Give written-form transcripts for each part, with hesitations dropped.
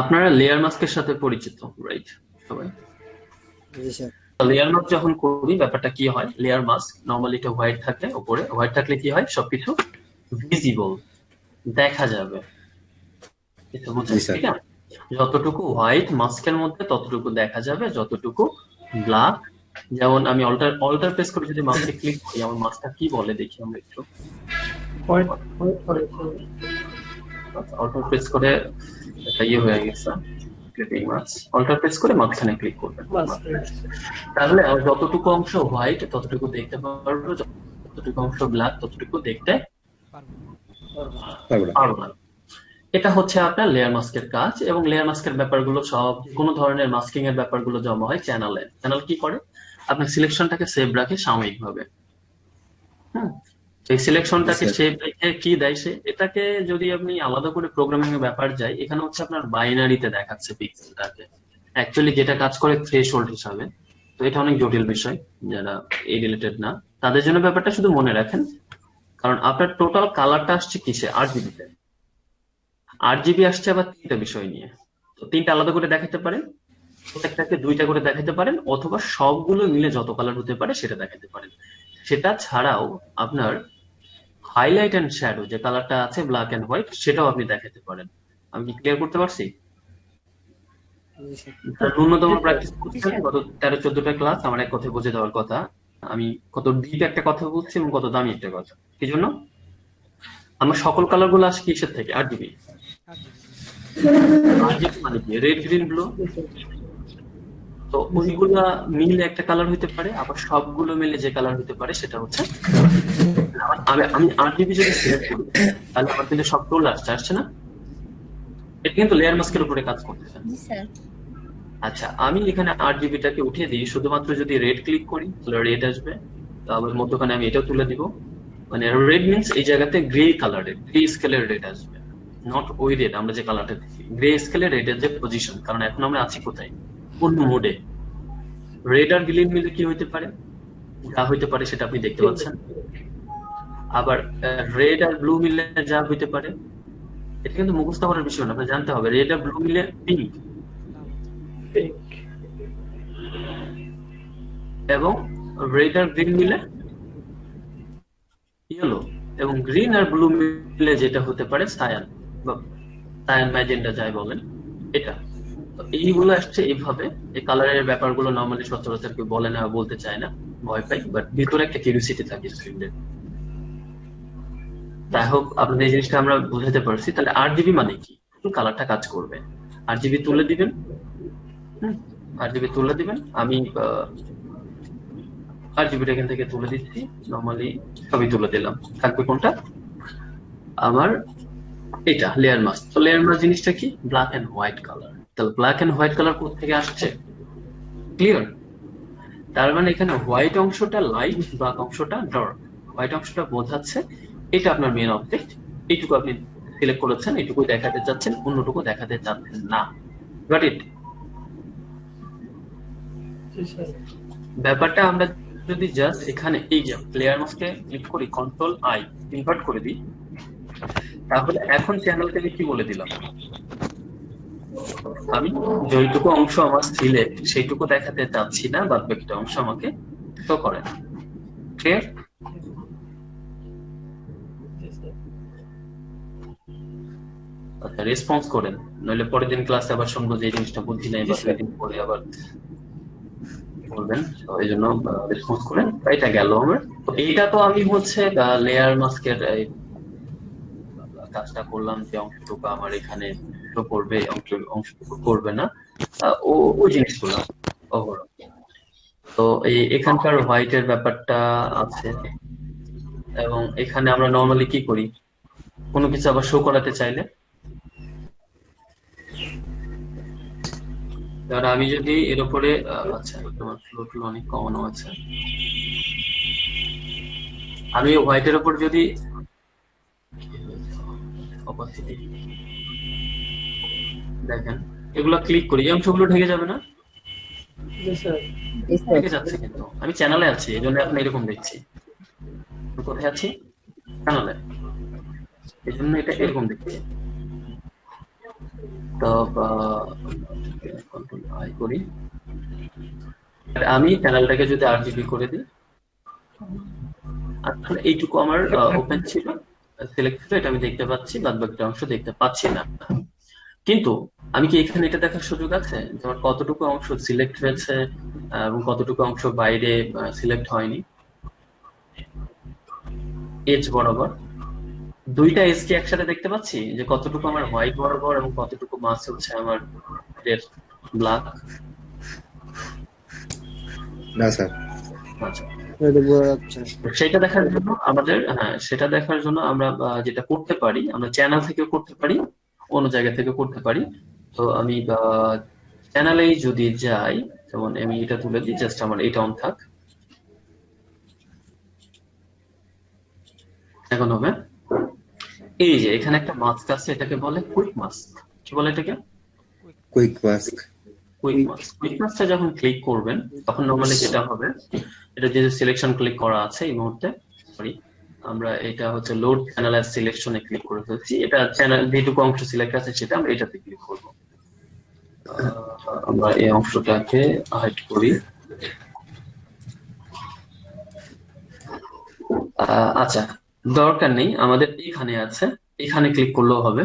আপনারা লেয়ার মাস্কের সাথে পরিচিত, রাইট? সবাই জি স্যার। লেয়ার মাস্ক যখন করি ব্যাপারটা কি হয়, লেয়ার মাস্ক নর্মালি এটা হোয়াইট থাকে, উপরে হোয়াইট থাকলে কি হয়, সবকিছু ভিজিবল, দেখা যাবে। এটা জি বুঝেন, স্যার। ঠিক আছে? যতটুকু হোয়াইট মাস্কের মধ্যে ততটুকু দেখা যাবে, যতটুকু ব্ল্যাক, যেমন আমি অল্টার অল্টার প্রেস করে যদি মাস্কে ক্লিক করি, আমার মাস্কটা কি বলে দেখি আমরা একটু। অল্টার প্রেস করে একটা ইয়ে হয়ে গেছে, ক্লিপিং মাস্ক। অল্টার প্রেস করে মাঝখানে ক্লিক করবেন, তাহলে আমার যতটুকু অংশ হোয়াইট ততটুকু দেখতে পারবো, যতটুকু অংশ ব্ল্যাক ততটুকু দেখতে পারবো না। পারবো না। এটা হচ্ছে আপনার লেয়ার মাস্কের কাজ। এবং লেয়ার মাস্কের ব্যাপারগুলো সব, কোনো ধরনের মাস্কিং এর ব্যাপারগুলো জমা হয় চ্যানেলে। চ্যানেল কি করে, আপনার সিলেকশনটাকে সেভ রাখে সাময়িকভাবে। হুম, এই জি সিলেকশনটাকে স্যার। সেভ রেখে কি দেয় সে, এটাকে যদি আপনি আলাদা করে প্রোগ্রামিং এর ব্যাপার যাই, এখানে হচ্ছে আপনার বাইনারিতে দেখাচ্ছে পিক্সেলটাকে, অ্যাকচুয়ালি যেটা কাজ করে থ্রেশহোল্ড হিসাবে। তো এটা অনেক জটিল বিষয়, যারা এই রিলেটেড না তাদের জন্য ব্যাপারটা শুধু মনে রাখেন। কারণ আপনার টোটাল কালারটা আসছে কিসে, RGB-তে। RGB আসছে আবার তিনটা বিষয় নিয়ে। তো তিনটা আলাদা করে দেখাতে পারেন, প্রত্যেকটাকে দুইটা করে দেখাতে পারেন, অথবা সবগুলো মিলে যত কালার হতে পারে সেটা দেখাতে পারেন। সেটা ছাড়াও আপনার হাইলাইট এন্ড শ্যাডো যে কালারটা আছে ব্ল্যাক এন্ড হোয়াইট, সেটাও আপনি দেখাতে পারেন। আমি কি ক্লিয়ার করতে পারছি? জি স্যার। যারা ন্যূনতম প্র্যাকটিস করছেন, গত 13-14টা ক্লাস আমার এক কথায় বুঝে দেওয়ার কথা। আমি কত ডিপ একটা কথা বলছি এবং কত দামি একটা কথা। কি জন্য? আমার সকল কালার গুলো আসে কিসের থেকে, RGB। RGB মানে কি, রেড গ্রিন ব্লু। তো ওইগুলা মিলে একটা কালার হইতে পারে, আবার সবগুলো মিলে যে কালার হইতে পারে সেটা হচ্ছে। আমি আমি RGB যদি সিলেক্ট করি, তাহলে আমার কিন্তু সব টোল আসছে, আসছে না? এটা কিন্তু লেয়ার মাস্কের উপরে কাজ করতেছে। জি স্যার। আচ্ছা, আমি এখানে RGB-টাকে উঠিয়ে দিই, শুধুমাত্র যদি রেড ক্লিক করি তাহলে রেড আসবে। তো আবার মধ্যখানে আমি এটাও তুলে দিব, মানে রেড মিন্স এই জায়গাতে গ্রে কালারের, গ্রে স্কেলের রেড আসবে। নট ওই রেড আমরা যে কালারটা দেখি, গ্রে স্কেলের রেডের যে পজিশন, কারণ এখন আমরা আছি কোথায়, কোন মোডে। রেড আর গ্রিন মিলে কি হইতে পারে, যা হইতে পারে সেটা আপনি দেখতে পাচ্ছেন। আবার রেড আর ব্লু মিলে যা হইতে পারে, এটা কিন্তু মুখস্থ করার বিষয় না, আপনার জানতে হবে। রেড আর ব্লু মিলে পিঙ্ক, এবং রেড আর গ্রিন মিলে ইয়েলো, এবং গ্রিন আর ব্লু মিলে যেটা হতে পারে সায়ান, বা সায়ান ম্যাজেন্টা যাই বলেন, এটা। তো এইগুলো আসছে এইভাবে। এই কালারের ব্যাপারগুলো নর্মালি সচরাচর কেউ বলে না, বলতে চায় না, ভয় পাই, বাট ভিতরে একটা কিউরিওসিটি থাকে স্টুডেন্টের। যাই হোক, আপনাদের এই জিনিসটা আমরা বুঝাতে পারছি। তাহলে RGB মানে কি, কালারটা কাজ করবে। RGB তুলে দিবেন। হুম, RGB তুলে দিবেন। আমি RGB-টা এখান থেকে তুলে দিচ্ছি, নর্মালি সবই তুলে দিলাম। থাকবে কোনটা, আমার এটা লেয়ার মাস্ক। তো লেয়ার মাস্ক জিনিসটা কি, ব্ল্যাক এন্ড হোয়াইট কালার। তাহলে ব্ল্যাক এন্ড হোয়াইট কালার কোথা থেকে আসছে, ক্লিয়ার? তার মানে এখানে হোয়াইট অংশটা লাইট, ব্ল্যাক অংশটা ডার্ক। হোয়াইট অংশটা বোঝাচ্ছে এটা আপনার মেন অবজেক্ট, এইটুকু আপনি সিলেক্ট করেছেন, এইটুকু দেখাতে চাচ্ছেন, অন্যটুকু দেখাতে চাচ্ছেন না। Got it? ব্যাপারটা আমরা যদি জাস্ট এখানে এই যে লেয়ার মাস্কে ক্লিক করি, Ctrl+I ইনভার্ট করে দিই, তাহলে এখন চ্যানেলকে আমি কি বলে দিলাম, আমি যেটুকু অংশ আমার সিলেক্ট সেইটুকু দেখাতে চাচ্ছি না, বাদ বাকিটা অংশ আমাকে শো করে। ক্লিয়ার? আচ্ছা, রেসপন্স করেন, নইলে পরের দিন ক্লাসে আবার শুনবো যে এই জিনিসটা বুঝি নাই, বা 2 দিন পরে আবার বলবেন। তো এই জন্য রেসপন্স করেন। এটা গেল আমার। তো এইটা তো আমি হচ্ছে লেয়ার মাস্কের কাজটা করলাম, যে অংশটুকু আমার এখানে শো করবে, অংশটুকু করবে না, ও ওই জিনিসগুলো ওভারঅল। তো এই এখানকার হোয়াইটের ব্যাপারটা আছে। এবং এখানে আমরা নর্মালি কি করি, কোনো কিছু আবার শো করাতে চাইলে, এবার আমি যদি এর উপরে আচ্ছা, তোমার ফ্লো ফ্লো অনেক কমানো আছে, আমি হোয়াইটের উপর যদি অপাসিটি দেখেন, এগুলো ক্লিক করি, এই অংশগুলো ঢেকে যাবে না? ঢেকে যাচ্ছে, কিন্তু আমি চ্যানেলে আছি, এই জন্য এখন এরকম দেখছি। কোথায় আছি, চ্যানেলে, এই জন্য এটা এরকম দেখছি। তো কন্ট্রোল আই করি, আর আমি চ্যানেলটাকে যদি আরজিবি করে দিই, আসলে এইটুকু আমার ওপেন ছিল, সিলেক্ট ছিল, এটা আমি দেখতে পাচ্ছি, বাদ বাকি অংশ দেখতে পাচ্ছি না। কিন্তু আমি কি এখানে এটা দেখার সুযোগ আছে যে আমার কতটুকু অংশ সিলেক্ট হয়েছে এবং কতটুকু অংশ বাইরে সিলেক্ট হয়নি, এজ বরাবর দুইটা এজ কি একসাথে দেখতে পাচ্ছি, যে কতটুকু আমার হোয়াইট বরাবর এবং কতটুকু মাস হচ্ছে আমার ব্ল্যাক? না স্যার। আচ্ছা, এটা বোঝা যাচ্ছে না। সেটা দেখার জন্য আমাদের, হ্যাঁ সেটা দেখার জন্য আমরা যেটা করতে পারি, আমরা চ্যানেল থেকে করতে পারি, অন্য জায়গা থেকে করতে পারি। তো আমি চ্যানেলেই যদি যাই, যেমন আমি এটা তুলে দিই, জাস্ট আমার এটা অন থাক, এখন হবে এই যে এখানে একটা মাস্ক আছে, এটাকে বলে কুইক মাস্ক। কি বলে এটাকে? Quick mask. Quick mask. Quick মাস্কটা যখন ক্লিক করবেন তখন নর্মালি যেটা হবে, এটা যে সিলেকশন ক্লিক করা আছে এই মুহূর্তে, সরি, আমরা এটা হচ্ছে লোড চ্যানেল অ্যাজ সিলেকশনে ক্লিক করে ফেলছি, এটা চ্যানেল যেটুকু অংশ সিলেক্ট আছে সেটা আমরা এটাতে ক্লিক করব। আমরা এই অংশটাকে হাইড করি। আচ্ছা, দরকার নেই, আমাদের এখানে আছে, এখানে ক্লিক করলেও হবে।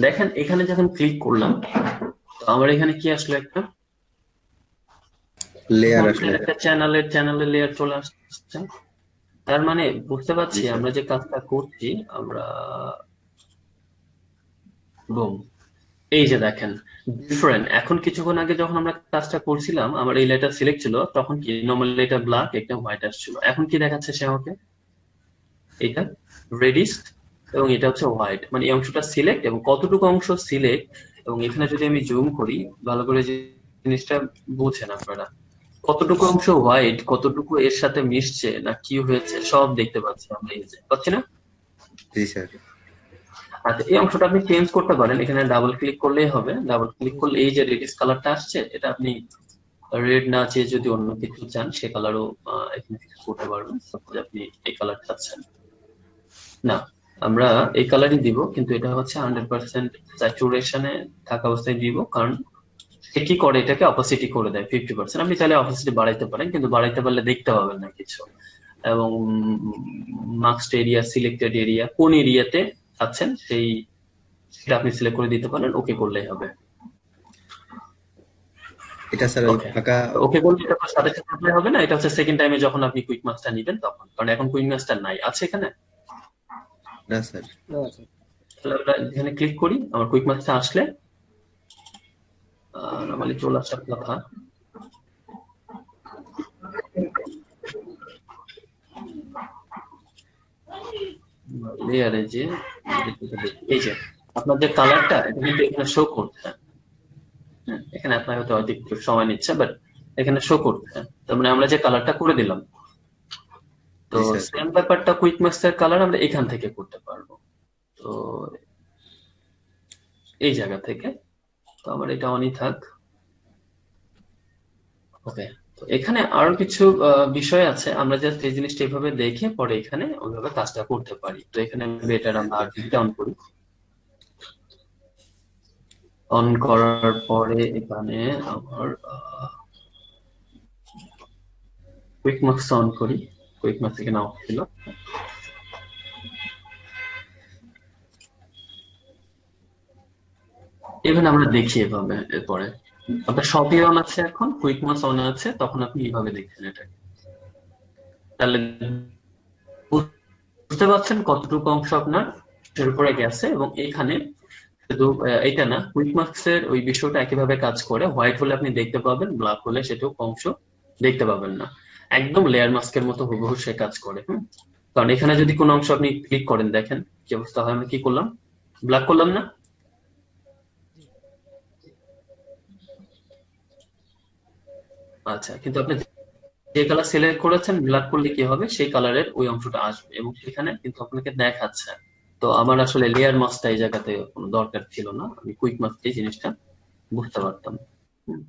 দেখেন এখানে যখন ক্লিক করলাম, তো আমার এখানে কি আসলো, একটা লেয়ার আসলে। একটা চ্যানেলের লেয়ার চলে আসছে। তার মানে বুঝতে পারছি আমরা যে কাজটা করছি, আমরা বুম, এই যে দেখেন ডিফারেন্ট। এখন কিছুক্ষণ আগে যখন আমরা কাজটা করছিলাম, আমার এই লেটার সিলেক্ট ছিল, তখন কি নর্মালি এটা ব্ল্যাক, একটা হোয়াইট আসছিল। এখন কি দেখাচ্ছে সে আমাকে? এটা রেডিশ এবং এটা হচ্ছে হোয়াইট, মানে এই অংশটা সিলেক্ট এবং কতটুকু অংশ সিলেক্ট, এবং এখানে যদি আমি জুম করি ভালো করে, যে জিনিসটা বুঝেন আপনারা, কতটুকু অংশ হোয়াইট, কতটুকু এর সাথে মিশছে না কি হয়েছে সব দেখতে পাচ্ছি আমরা, এই যে পাচ্ছি না? জি স্যার। আচ্ছা, এই অংশটা আপনি চেঞ্জ করতে পারেন, এখানে ডাবল ক্লিক করলেই হবে। ডাবল ক্লিক করলে এই যে রেডিশ কালারটা আসছে, এটা আপনি রেড না চেয়ে যদি অন্য কিছু চান সে কালারও এখানে ফিক্স করতে পারবেন। সাপোজ আপনি এই কালার চাচ্ছেন না, আমরা এই কালারই দিব, কিন্তু এটা হচ্ছে 100% স্যাচুরেশনে থাকা অবস্থায় দিব, কারণ সে কি করে, এটাকে অপাসিটি করে দেয় 50%। আপনি চাইলে অপাসিটি বাড়াইতে পারেন, কিন্তু বাড়াইতে পারলে দেখতে পাবেন না কিছু। এবং মাস্কড এরিয়া, সিলেক্টেড এরিয়া, কোন এরিয়াতে আছেন সেই সেটা আপনি সিলেক্ট করে দিতে পারেন, ওকে করলেই হবে। এটা স্যার ওই ওকে, ফাঁকা। ওকে করলে এটা তো সাথে সাথে apply হবে না, এটা হচ্ছে সেকেন্ড টাইমে যখন আপনি কুইক মাস্কটা নেবেন তখন, কারণ এখন কুইক মাস্কটা নাই, আছে এখানে। না স্যার। না স্যার। তাহলে আমরা এখানে ক্লিক করি, আমার কুইক মাস্কটা আসলে নর্মালি চলে আসার কথা। লেয়ারে যে এই যে আপনার যে কালারটা, এটা কিন্তু এখানে শো করছে। হ্যাঁ, এখানে আপনার হয়তো একটু সময় নিচ্ছে, বাট এখানে শো করছে। তার মানে আমরা যে কালারটা করে দিলাম, তো জি স্যার। সেম ব্যাপারটা কুইক মাস্কের কালার আমরা এখান থেকে করতে পারবো। তো এই জায়গা থেকে, তো আমার এটা অনই থাক। ওকে, তো এখানে আরো কিছু বিষয় আছে, আমরা জাস্ট এই জিনিসটা এইভাবে দেখে পরে এখানে ওইভাবে কাজটা করতে পারি। তো এখানে বেটার আমরা আরজিবিটা অন করি। অন করার পরে এখানে আমার কুইক মার্কস অন করি। কুইক মার্কস এখানে অফ ছিল। এখানে আমরা দেখি এভাবে, এরপরে আপনার সবই অন আছে, এখন কুইক মার্কস অন আছে, তখন আপনি এইভাবে দেখছেন এটাকে। তাহলে বুঝতে পারছেন কতটুকু অংশ আপনার এর উপরে গেছে। এবং এখানে শুধু এটা না, কুইক মার্কস এর ওই বিষয়টা একইভাবে কাজ করে। হোয়াইট হলে আপনি দেখতে পাবেন, ব্ল্যাক হলে সেটুকু অংশ দেখতে পাবেন না। একদম লেয়ার মাস্কের মতো হুবহু সে কাজ করে। কারণ এখানে যদি কোনো অংশ আপনি ক্লিক করেন, দেখেন কি অবস্থা হয়। আমি কি করলাম, ব্ল্যাক করলাম না? আচ্ছা, কিন্তু আপনি যে কালার সিলেক্ট করেছেন, ব্ল্যাক করলে কি হবে, সেই কালারের ওই অংশটা আসবে এবং সেখানে কিন্তু আপনাকে দেখাচ্ছে। তো আমার আসলে লেয়ার মাস্কটা এই জায়গাতে কোনো দরকার ছিল না, আমি কুইক মাস্ক এই জিনিসটা বুঝতে পারতাম। হুম।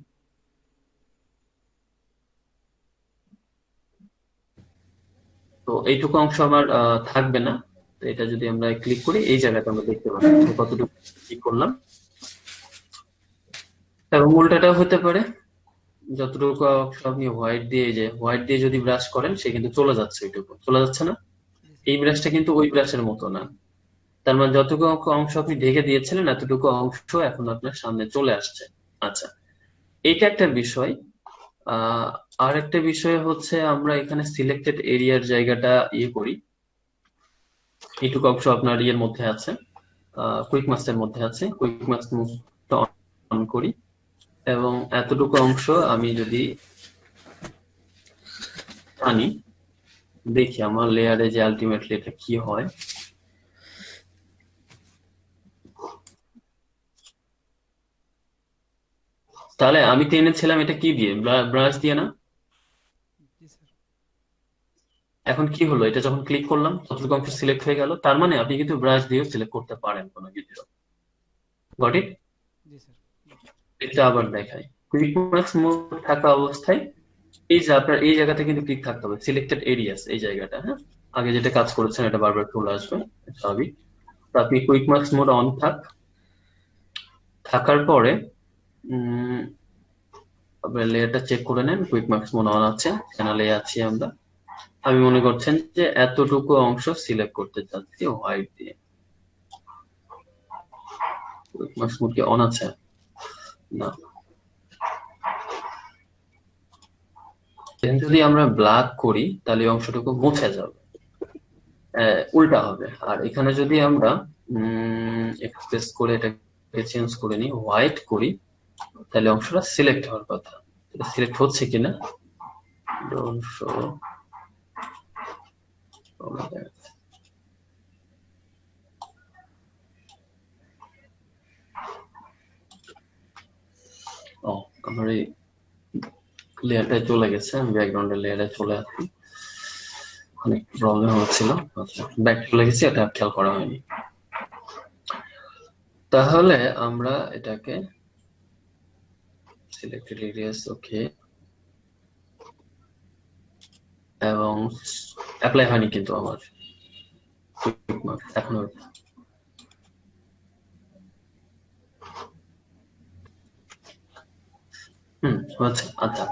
তো এইটুকু অংশ আমার থাকবে না, তো এটা যদি আমরা ক্লিক করি এই জায়গাটা আমরা দেখতে পাচ্ছি কতটুকু ক্লিক করলাম, এবং উল্টাটাও হতে পারে, যতটুকু আপনি হোয়াইট দিয়ে যদি ব্রাশ করেন সে কিন্তু চলে যাচ্ছে, ওইটুকু চলে যাচ্ছে না। এই ব্রাশটা কিন্তু ওই ব্রাশের মতো না, তার মানে যতটুকু অংশ আপনি ঢেকে দিয়েছিলেন এতটুকু অংশ এখন আপনার সামনে চলে আসছে। আচ্ছা, এইটা একটা বিষয়। আর একটা বিষয় হচ্ছে আমরা এখানে সিলেক্টেড এরিয়ার জায়গাটা করি, এইটুকু অংশ আপনার ইয়ের মধ্যে আছে, কুইক মাস্কের মধ্যে আছে, কুইক মাস্ক অন করি, এবং এতটুকু অংশ আমি যদি আনি, দেখি আমার লেয়ারে যে আলটিমেটলি এটা কি হয়। তাহলে আমি টেনেছিলাম এটা কি দিয়ে, ব্রাশ দিয়ে না? এখন কি হলো, এটা যখন ক্লিক করলাম ততটুকু অংশ সিলেক্ট হয়ে গেল, তার মানে আপনি কিন্তু ব্রাশ দিয়েও সিলেক্ট করতে পারেন কোনো কিছু। Got it? এটা আবার দেখাই, কুইক মার্কস মোড থাকা অবস্থায় এই যে আপনার এই জায়গাতে কিন্তু ক্লিক থাকতে হবে, সিলেক্টেড এরিয়াস এই জায়গাটা। হ্যাঁ, আগে যেটা কাজ করেছেন এটা বারবার চলে আসবে, স্বাভাবিক। তো আপনি কুইক মার্কস মোড অন থাকার পরে আপনার লেয়ারটা চেক করে নেন, কুইক মার্কস মোড অন আছে, চ্যানেলে আছি আমরা। আমি মনে করছেন যে এতটুকু অংশ সিলেক্ট করতে চাচ্ছি হোয়াইট দিয়ে। কুইক মার্কস মোড কি অন আছে? না। যদি আমরা ব্ল্যাক করি তাহলে এই অংশটুকু মুছে যাবে, উল্টা হবে। আর এখানে যদি আমরা এক্সপ্রেস করে এটাকে চেঞ্জ করে নিই, হোয়াইট করি, তাহলে অংশটা সিলেক্ট হওয়ার কথা। এটা সিলেক্ট হচ্ছে কিনা, ডোন্ট শো। ও, আমার এই লেয়ারটায় চলে গেছে, আমি ব্যাকগ্রাউন্ডের লেয়ারে চলে আসি, অনেক প্রবলেম হচ্ছিল। আচ্ছা, ব্যাক চলে গেছি, এটা খেয়াল করা হয়নি। তাহলে আমরা এটাকে সিলেক্টেড এরিয়াস, ওকে, এবং অ্যাপ্লাই হয়নি কিন্তু আমার এখনো। হচ্ছে। আচ্ছা,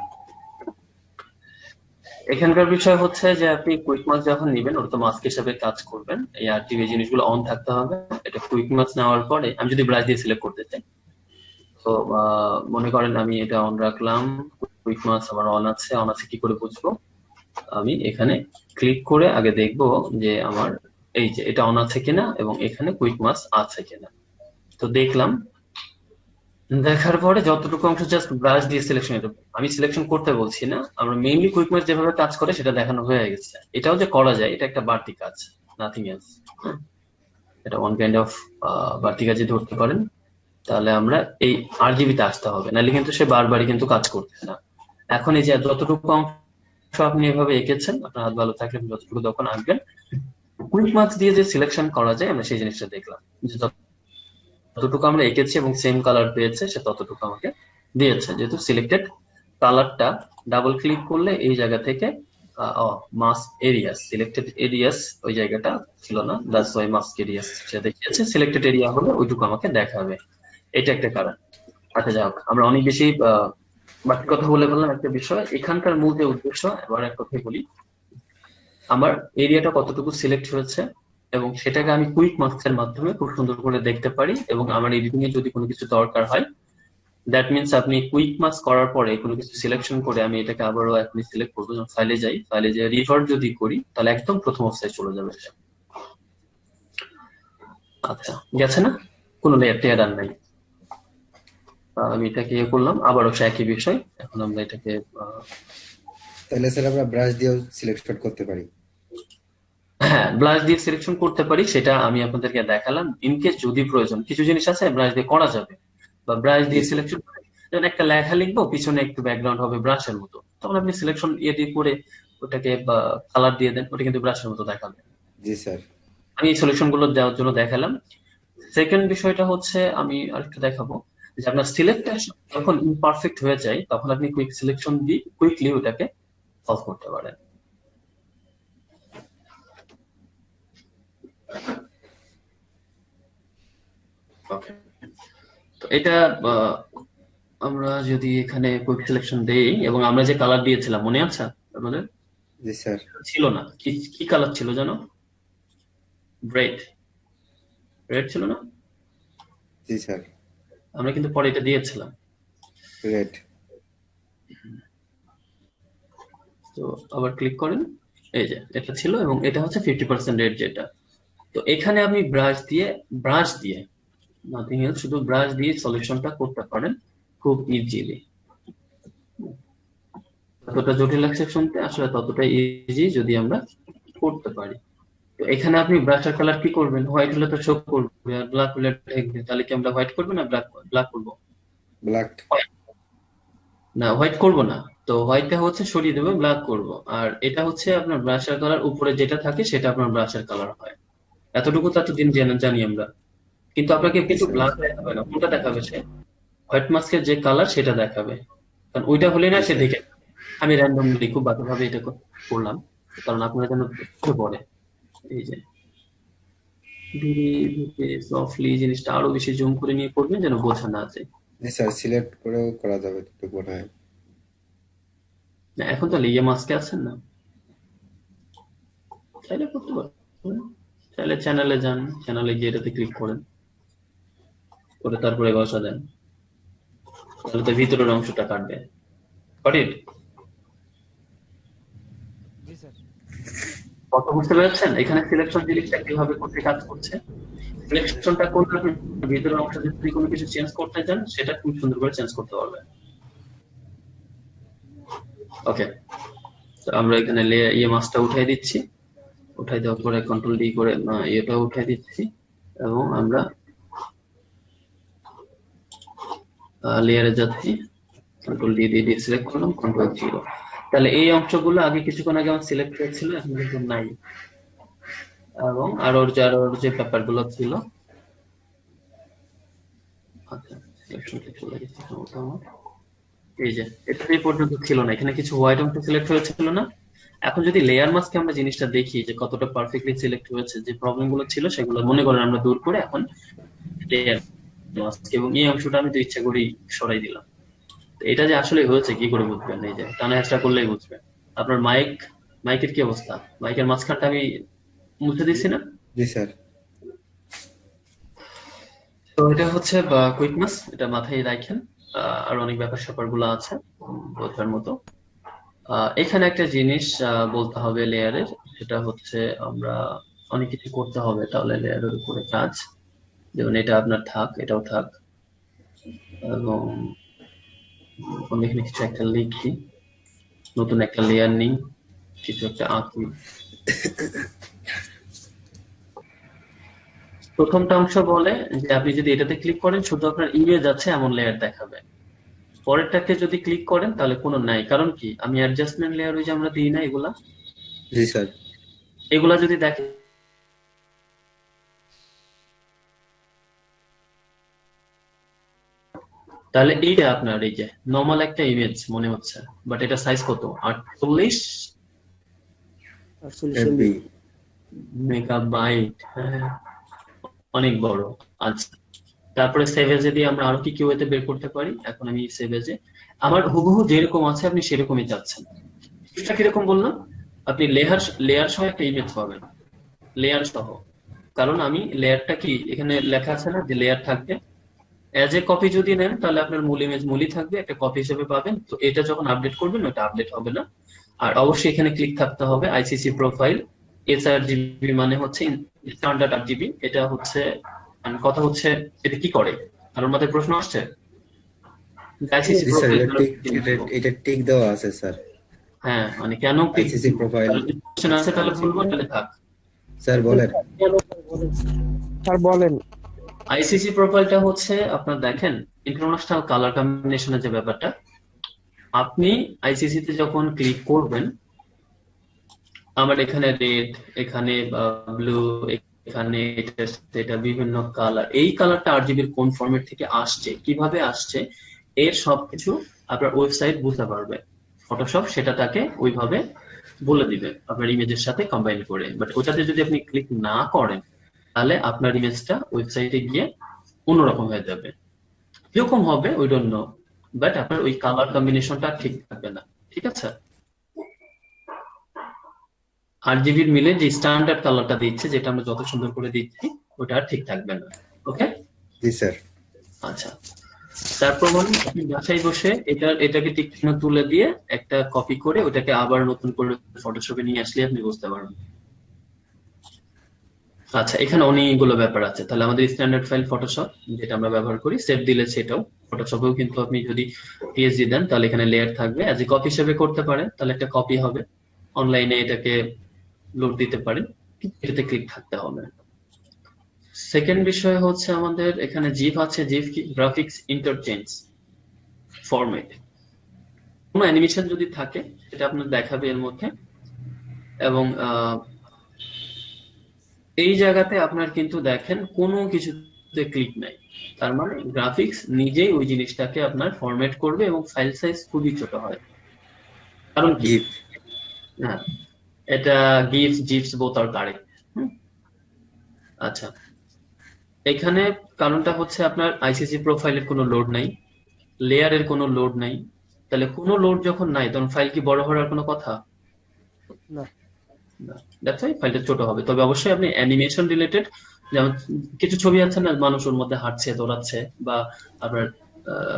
এখানকার বিষয় হচ্ছে যে আপনি কুইক মার্কস যখন নিবেন ওটা তো মাস্ক হিসাবে কাজ করবেন, এই আরটিভি জিনিসগুলো অন থাকতে হবে। এটা কুইক মার্কস নেওয়ার পরে আমি যদি ব্রাশ দিয়ে সিলেক্ট করতে চাই, তো মনে করেন আমি এটা অন রাখলাম, কুইক মার্কস আমার অন আছে। অন আছে কি করে বুঝবো? আমি এখানে ক্লিক করে আগে দেখবো যে আমার এই যে এটা অন আছে কিনা এবং এখানে কুইক মার্কস আছে কিনা। তো দেখলাম, দেখার পরে যতটুকু অংশ জাস্ট ব্রাশ দিয়ে সিলেকশন, আমি সিলেকশন করতে বলছি না, আমরা মেইনলি কুইক মার্কস যেভাবে কাজ করে সেটা দেখানো হয়ে গেছে। এটাও যে করা যায় এটা একটা বাড়তি কাজ, নাথিং এলস। এটা ওয়ান কাইন্ড অফ বাড়তি কাজই ধরতে পারেন। তাহলে আমরা এই আরজিবি তে আসতে হবে, নাহলে কিন্তু সে বারবারই কিন্তু কাজ করছে না। এখন এই যে যতটুকু অংশ আপনি এভাবে এঁকেছেন, আপনার হাত ভালো থাকলে আপনি যতটুকু তখন আঁকবেন। কুইক মার্কস দিয়ে যে সিলেকশন করা যায় আমরা সেই জিনিসটা দেখলাম, যে যতটুকু আমরা এঁকেছি এবং সেম কালার পেয়েছে সে ততটুকু আমাকে দিয়েছে। যেহেতু সিলেক্টেড কালারটা ডাবল ক্লিক করলে এই জায়গা থেকে মাস্ক এরিয়াস, সিলেক্টেড এরিয়াস ওই জায়গাটা ছিল না, দ্যাটস ওয়াই মাস্ক এরিয়াস সে দেখিয়েছে। সিলেক্টেড এরিয়া হলে ওইটুকু আমাকে দেখাবে, এটা একটা কারণ। আচ্ছা, যাই হোক, আমরা অনেক বেশি বাকি কথা বলে ফেললাম একটা বিষয়। এখানকার মূল যে উদ্দেশ্য, এবার এক কথাই বলি, আমার এরিয়াটা কতটুকু সিলেক্ট হয়েছে এবং সেটাকে আমি কুইক মার্কস এর মাধ্যমে খুব সুন্দর করে দেখতে পারি। এবং আমার এডিটিং এ যদি কোনো কিছু দরকার হয়, দ্যাট মিনস আপনি কুইক মার্কস করার পরে কোনো কিছু সিলেকশন করে আমি এটাকে আবারও এখনই সিলেক্ট করবো, যখন ফাইলে যাই, ফাইলে যে রিভার্ট যদি করি তাহলে একদম প্রথম অবস্থায় চলে যাবে। আচ্ছা, গেছে না? কোনো লেয়ার টেয়ার আর নাই। আমি এটাকে করলাম, আবারও সে একই বিষয়। এখন আমরা এটাকে তাহলে স্যার আমরা ব্রাশ দিয়েও সিলেকশন করতে পারি? হ্যাঁ, ব্রাশ দিয়ে সিলেকশন করতে পারি, সেটা আমি আপনাদেরকে দেখালাম। ইনকেস যদি প্রয়োজন, কিছু জিনিস আছে ব্রাশ দিয়ে করা যাবে, বা ব্রাশ দিয়ে সিলেকশন, যেমন একটা লেখা লিখবো পিছনে একটু ব্যাকগ্রাউন্ড হবে ব্রাশের মতো, তখন আপনি সিলেকশন দিয়ে করে ওটাকে কালার দিয়ে দেন, ওটা কিন্তু ব্রাশের মতো দেখাবে। জি স্যার। আমি এই সলিউশন গুলো দেওয়ার জন্য দেখালাম। সেকেন্ড বিষয়টা হচ্ছে আমি আরেকটু দেখাবো, যে আপনার সিলেক্ট যখন ইমপারফেক্ট হয়ে যায় তখন আপনি কুইক সিলেকশন দিয়ে কুইকলি ওটাকে সলভ করতে পারেন। ওকে, তো এটা আহ, আমরা যদি এখানে কুইক সিলেকশন দেই এবং আমরা যে কালার দিয়েছিলাম মনে আছে আমাদের? জি স্যার। ছিল না, কি কি কালার ছিল জানো? রেড, রেড ছিল না? জি স্যার। আমরা কিন্তু পরে এটা দিয়েছিলাম। রেড। তো আবার ক্লিক করেন, এই যে এটা ছিল এবং এটা হচ্ছে 50% রেড যেটা। তো এখানে আপনি ব্রাশ দিয়ে নাথিং এলস, শুধু ব্রাশ দিয়ে সলিউশনটা করতে পারেন খুব ইজিলি। যতটা জটিল লাগছে শুনতে, আসলে ততটা ইজি যদি আমরা করতে পারি। তো এখানে আপনি ব্রাশের কালার কি করবেন? হোয়াইট হলে তো শো করবে, আর ব্ল্যাক হলে ঢেকবে। তাহলে কি আমরা হোয়াইট করবো না ব্ল্যাক ব্ল্যাক করবো? ব্ল্যাক। না, হোয়াইট করব না। তো হোয়াইটটা হচ্ছে সরিয়ে দেবো, ব্ল্যাক করব। আর এটা হচ্ছে আপনার ব্রাশের কালার, উপরে যেটা থাকে সেটা আপনার ব্রাশের কালার হয়। এতটুকু তো এতদিন জানি আমরা। কিন্তু আপনাকে জি কিন্তু স্যার। ব্ল্যাক দেখাবে না, কোনটা দেখাবে সে? হোয়াইট মাস্কের যে কালার সেটা দেখাবে, কারণ ওইটা হলে না জি সে স্যার। দেখে। আমি র্যান্ডমলি খুব বাজেভাবে এটা করলাম, কারণ আপনারা যেন চোখে পড়ে। এই যে ধীরে ধীরে সফটলি জিনিসটা আরো বেশি জুম করে নিয়ে করবেন যেন বোঝা না যায়। জি স্যার, সিলেক্ট করেও করা যাবে তো মনে হয়। না, এখন তো ইয়ে মাস্কে আছেন না, চাইলে করতে পারেন। চাইলে চ্যানেলে যান, চ্যানেলে গিয়ে এটাতে ক্লিক করেন, করে তারপরে বসা দেন, তাহলে তো ভিতরের অংশটা কাটবে। Got it? G sir. কত বুঝতে পেরেছেন এখানে সিলেকশন জিনিসটা কিভাবে করতে কাজ করছে? সিলেকশনটা করলে আপনি ভিতরের অংশ যদি কোনো কিছু চেঞ্জ করতে চান সেটা খুব সুন্দর করে চেঞ্জ করতে পারবেন। ওকে, তো আমরা এখানে ইয়ে মাছটা উঠাই দিচ্ছি, উঠাই দেওয়ার পরে কন্ট্রোল ডি করে ইয়েটা উঠাই দিচ্ছি এবং আমরা লেয়ারে যাচ্ছি, কন্ট্রোল ডি দিয়ে সিলেক্ট করলাম, কন্ট্রোল 0। তাহলে এই অংশগুলো আগে কিছুক্ষণ আগে আমার সিলেক্ট হয়েছিল, এখন কিন্তু নাই। এবং আরোর যে ব্যাপারগুলো ছিল, আচ্ছা সিলেকশনটা চলে গেছে সম্ভবত আমার। এই যে এটা এই পর্যন্ত ছিল না, এখানে কিছু হোয়াইট অংশ সিলেক্ট হয়েছিল না। এখন যদি লেয়ার মাস্কে আমরা জিনিসটা দেখি যে কতটা পারফেক্টলি সিলেক্ট হয়েছে, যে প্রবলেম গুলো ছিল সেগুলো মনে করেন আমরা দূর করে এখন লেয়ার মাস্ক এবং এই অংশটা আমি তো ইচ্ছা করেই সরাই দিলাম। তো এটা যে আসলে হয়েছে কি করে বুঝবেন? এই যে টানা হেঁচড়া করলেই বুঝবেন। আপনার মাইকের কি অবস্থা? মাইকের মাঝখানটা আমি মুছে দিচ্ছি না? জি স্যার। তো এটা হচ্ছে কুইকনেস, এটা মাথায় রাখেন। আর অনেক ব্যাপার স্যাপার গুলো আছে বোঝার মতো। এখানে একটা জিনিস বলতে হবে লেয়ারের, সেটা হচ্ছে আমরা অনেক কিছু করতে হবে তাহলে লেয়ারের উপরে কাজ। যেমন এটা আপনার থাক, এটাও থাক, এবং আমি এখানে কিছু একটা লিখি, নতুন একটা লেয়ার নিই, কিছু একটা আঁকি। প্রথমটা অংশ বলে যে আপনি যদি এটাতে ক্লিক করেন শুধু আপনার ইমেজ আছে এমন লেয়ার দেখাবে। পরেরটাকে যদি ক্লিক করেন তাহলে কোনো নাই, কারণ কি আমি অ্যাডজাস্টমেন্ট লেয়ার ওই যে আমরা দিই না এগুলা, জি স্যার। এগুলা যদি দেখেন তাহলে এইটা আপনার এই যে নর্মাল একটা ইমেজ মনে হচ্ছে, বাট এটা সাইজ কত? 48 48 এমবি। মেগাবাইট। হ্যাঁ, অনেক বড়। আচ্ছা, তারপরে সেভ এজে দিয়ে আমরা আরো কি কি ওয়েতে বের করতে পারি। এখন আমি সেভ এজে আমার হুবহু যেরকম আছে আপনি সেরকমই চাচ্ছেন। এটা কিরকম বললাম? আপনি লেয়ার সহ একটা ইমেজ পাবেন, লেয়ার সহ। কারণ আমি লেয়ারটা কি এখানে লেখা আছে না যে লেয়ার থাকবে। এজ এ কপি যদি নেন তাহলে আপনার মূল ইমেজ মূলই থাকবে, একটা কপি হিসেবে পাবেন। তো এটা যখন আপডেট করবেন ওটা আপডেট হবে না। আর অবশ্যই এখানে ক্লিক থাকতে হবে আইসিসি প্রোফাইল। এসআরজিবি মানে হচ্ছে স্ট্যান্ডার্ড আরজিবি। এটা হচ্ছে কথা হচ্ছে এটা কি করে, কারোর মাথায় প্রশ্ন আসছে? আইসিসি জি স্যার, প্রোফাইল এটা টিক, এটা টিক দেওয়া আছে স্যার। হ্যাঁ, মানে কেন ক্লিক আইসিসি দিব? প্রোফাইল তাহলে যদি question আছে তাহলে বলবো, তাহলে থাক। স্যার বলেন। স্যার বলেন। আইসিসি প্রোফাইলটা হচ্ছে আপনার দেখেন ইন্টারন্যাশনাল কালার কম্বিনেশনের যে ব্যাপারটা, আপনি আইসিসি তে যখন ক্লিক করবেন, আমার এখানে রেড, এখানে ব্লু, এখানে এটা বিভিন্ন কালার, এই কালারটা আরজিবির কোন ফরম্যাট থেকে আসছে, কিভাবে আসছে, এর সবকিছু আপনার ওয়েবসাইট বুঝতে পারবে। ফটোশপ সেটা তাকে ওইভাবে বলে দিবে আপনার ইমেজের সাথে কম্বাইন করে। বাট ওটাতে যদি আপনি ক্লিক না করেন তাহলে আপনার ইমেজটা ওয়েবসাইটে গিয়ে অন্যরকম হয়ে যাবে। কিরকম হবে ওই ডোন্ট নো, বাট আপনার ওই কালার কম্বিনেশনটা ঠিক থাকবে না। ঠিক আছে? RGB মিলে যে স্ট্যান্ডার্ড কালারটা দিচ্ছে, যেটা আমরা যত সুন্দর করে দিচ্ছি, ওটা আর ঠিক থাকবে না। ওকে? জি স্যার। আচ্ছা, তারপর আপনি বাসায় বসে এটাকে টিকটিকি তুলে দিয়ে একটা কপি করে ওটাকে আবার নতুন করে ফটোশপে নিয়ে আসলে আপনি বুঝতে পারবেন। আচ্ছা, এখানে অনেকগুলো ব্যাপার আছে। তাহলে আমাদের স্ট্যান্ডার্ড ফাইল ফটোশপ, যেটা আমরা ব্যবহার করি, সেভ দিলে সেটাও ফটোশপেও, কিন্তু আপনি যদি পিএসডি দেন তাহলে এখানে লেয়ার থাকবে। অ্যাজ এ কপি হিসেবে করতে পারেন, তাহলে একটা কপি হবে। অনলাইনে এটাকে লোড দিতে পারেন, এটাতে ক্লিক থাকতে হবে। সেকেন্ড বিষয় হচ্ছে আমাদের এখানে জিপ আছে। জিপ কি? Graphics interchange format. কোনো অ্যানিমেশন যদি থাকে সেটা আপনার দেখাবে এর মধ্যে, এবং এই জায়গাতে আপনার কিন্তু দেখেন কোনো কিছুতে ক্লিক নাই। তার মানে গ্রাফিক্স নিজেই ওই জিনিসটাকে আপনার ফরম্যাট করবে এবং ফাইল সাইজ খুবই ছোট হয়। কারণ কি? গিফ। হ্যাঁ, এটা গিফস জিপস বোথ আর কারেক্ট। আচ্ছা, এখানে কারণটা হচ্ছে আপনার আইসিসি প্রোফাইলের কোনো লোড নাই, লেয়ারের কোনো লোড নাই। তাহলে কোনো লোড যখন নাই, তখন ফাইল কি বড় হওয়ার কোনো কথা? না। দ্যাটস ওয়াই ফাইলটা ছোট হবে। তবে অবশ্যই আপনি অ্যানিমেশন রিলেটেড, যেমন কিছু ছবি আছে না, মানুষ ওর মধ্যে হাঁটছে, দৌড়াচ্ছে, বা আপনার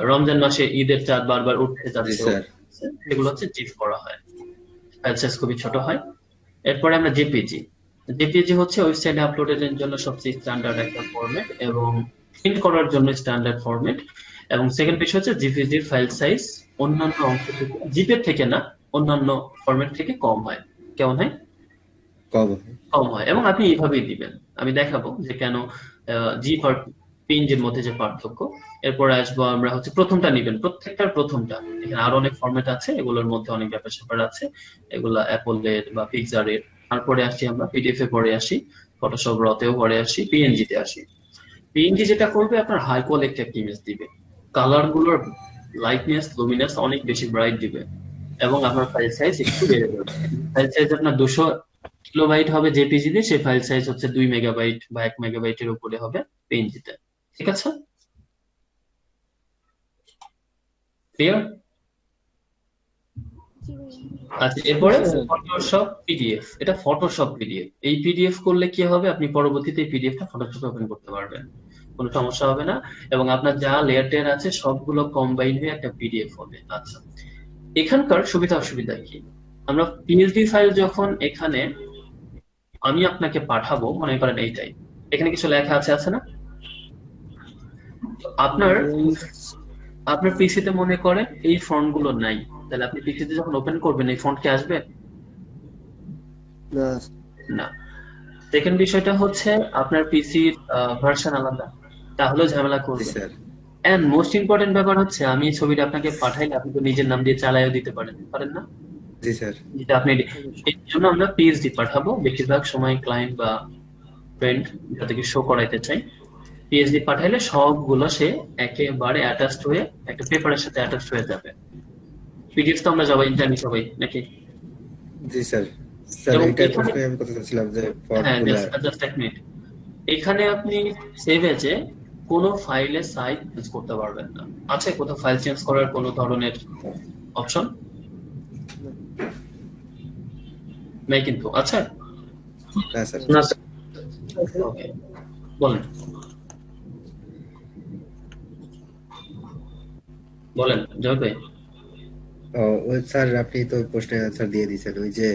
রমজান মাসে ঈদের চাঁদ বারবার উঠতে জি যাচ্ছে, স্যার। এগুলো হচ্ছে জিপ করা হয়, ফাইল সাইজ খুবই ছোট হয়। এরপরে আমরা জেপিজি। জেপিজি হচ্ছে ওয়েবসাইটে আপলোডের জন্য সবচেয়ে স্ট্যান্ডার্ড একটা ফরম্যাট, এবং প্রিন্ট করার জন্য স্ট্যান্ডার্ড ফরম্যাট। এবং সেকেন্ড বিষয় হচ্ছে জিপিজির ফাইল সাইজ অন্যান্য অংশ থেকে, জিপের থেকে না, অন্যান্য ফরম্যাট থেকে কম হয়। কেমন হয়? কম। কম হয়। এবং আপনি এইভাবেই দিবেন, আমি দেখাবো যে কেন জিপ আর পিএনজির মধ্যে যে পার্থক্য। এরপরে আসবো আমরা হচ্ছে প্রথমটা নিবেন, প্রত্যেকটার প্রথমটা। এখানে আরো অনেক ফরম্যাট আছে, এগুলোর মধ্যে অনেক ব্যাপার স্যাপার আছে, এগুলা অ্যাপলের বা পিক্সারের। তারপরে আসি আমরা পিডিএফ এ পরে আসি, ফটোশপ রতেও পরে আসি, পিএনজি তে আসি। পিএনজি যেটা করবে, আপনার হাই কোয়ালিটি একটা ইমেজ দিবে, কালার গুলোর লাইটনেস লুমিনেস অনেক বেশি ব্রাইট দিবে, এবং আপনার ফাইল সাইজ একটু বেড়ে যাবে। ফাইল সাইজ আপনার 200 কিলোবাইট হবে জেপিজি তে, সেই ফাইল সাইজ হচ্ছে 2 মেগাবাইট বা 1 মেগাবাইটের উপরে হবে পিএনজি তে। ঠিক আছে? ক্লিয়ার? আচ্ছা, এরপরে ফটোশপ পিডিএফ। এটা ফটোশপ পিডিএফ। এই পিডিএফ করলে কি হবে, আপনি পরবর্তীতে এই পিডিএফটা ফটোশপে ওপেন করতে পারবেন, কোনো সমস্যা হবে না। এবং আপনার যা লেয়ার টেয়ার আছে সবগুলো কম্বাইন হয়ে একটা পিডিএফ হবে। আচ্ছা, এখানকার সুবিধা অসুবিধা কি? আমরা পিএসডি ফাইল যখন এখানে আমি আপনাকে পাঠাবো, মনে করেন এইটাই, এখানে কিছু লেখা আছে, আছে না? আপনার আপনার পিসিতে মনে করেন এই ফন্ট গুলো নাই, তাহলে আপনি পিসিতে যখন ওপেন করবেন এই ফন্ট কি আসবে? না। না। সেকেন্ড বিষয়টা হচ্ছে আপনার পিসির ভার্সন আলাদা, তাহলেও ঝামেলা জি করবে। স্যার। এন্ড মোস্ট ইম্পর্টেন্ট ব্যাপার হচ্ছে, আমি এই ছবিটা আপনাকে পাঠাইলে আপনি তো নিজের নাম দিয়ে চালাইও দিতে পারেন, পারেন না? জি স্যার। যেটা আপনি, এর জন্য আমরা পিএইচডি পাঠাবো বেশিরভাগ সময় ক্লায়েন্ট বা ফ্রেন্ড যাদেরকে শো করাইতে চাই। পিএইচডি পাঠাইলে সবগুলো সে একেবারে অ্যাটাচড হয়ে একটা পেপারের সাথে অ্যাটাচড হয়ে যাবে। পিডিএফ তো আমরা সবাই জানি, সবাই নাকি? জি স্যার। স্যার এবং এইটার এখানে, প্রশ্নই আমি করতে চাচ্ছিলাম যে ফন্ট হ্যাঁ, গুলা। জাস্ট এক মিনিট। এখানে আপনি সেভ এজে কোনো ফাইলে সাইজ চেঞ্জ করতে পারবেন না। আছে কোথাও ফাইল চেঞ্জ করার কোনো ধরনের অপশন? নেই কিন্তু, আছে? না স্যার। না। ওকে, বলেন বলেন জয় ভাই। ওই স্যার আপনি তো ওই প্রশ্নের অ্যান্সার দিয়ে দিয়েছেন, ওই যে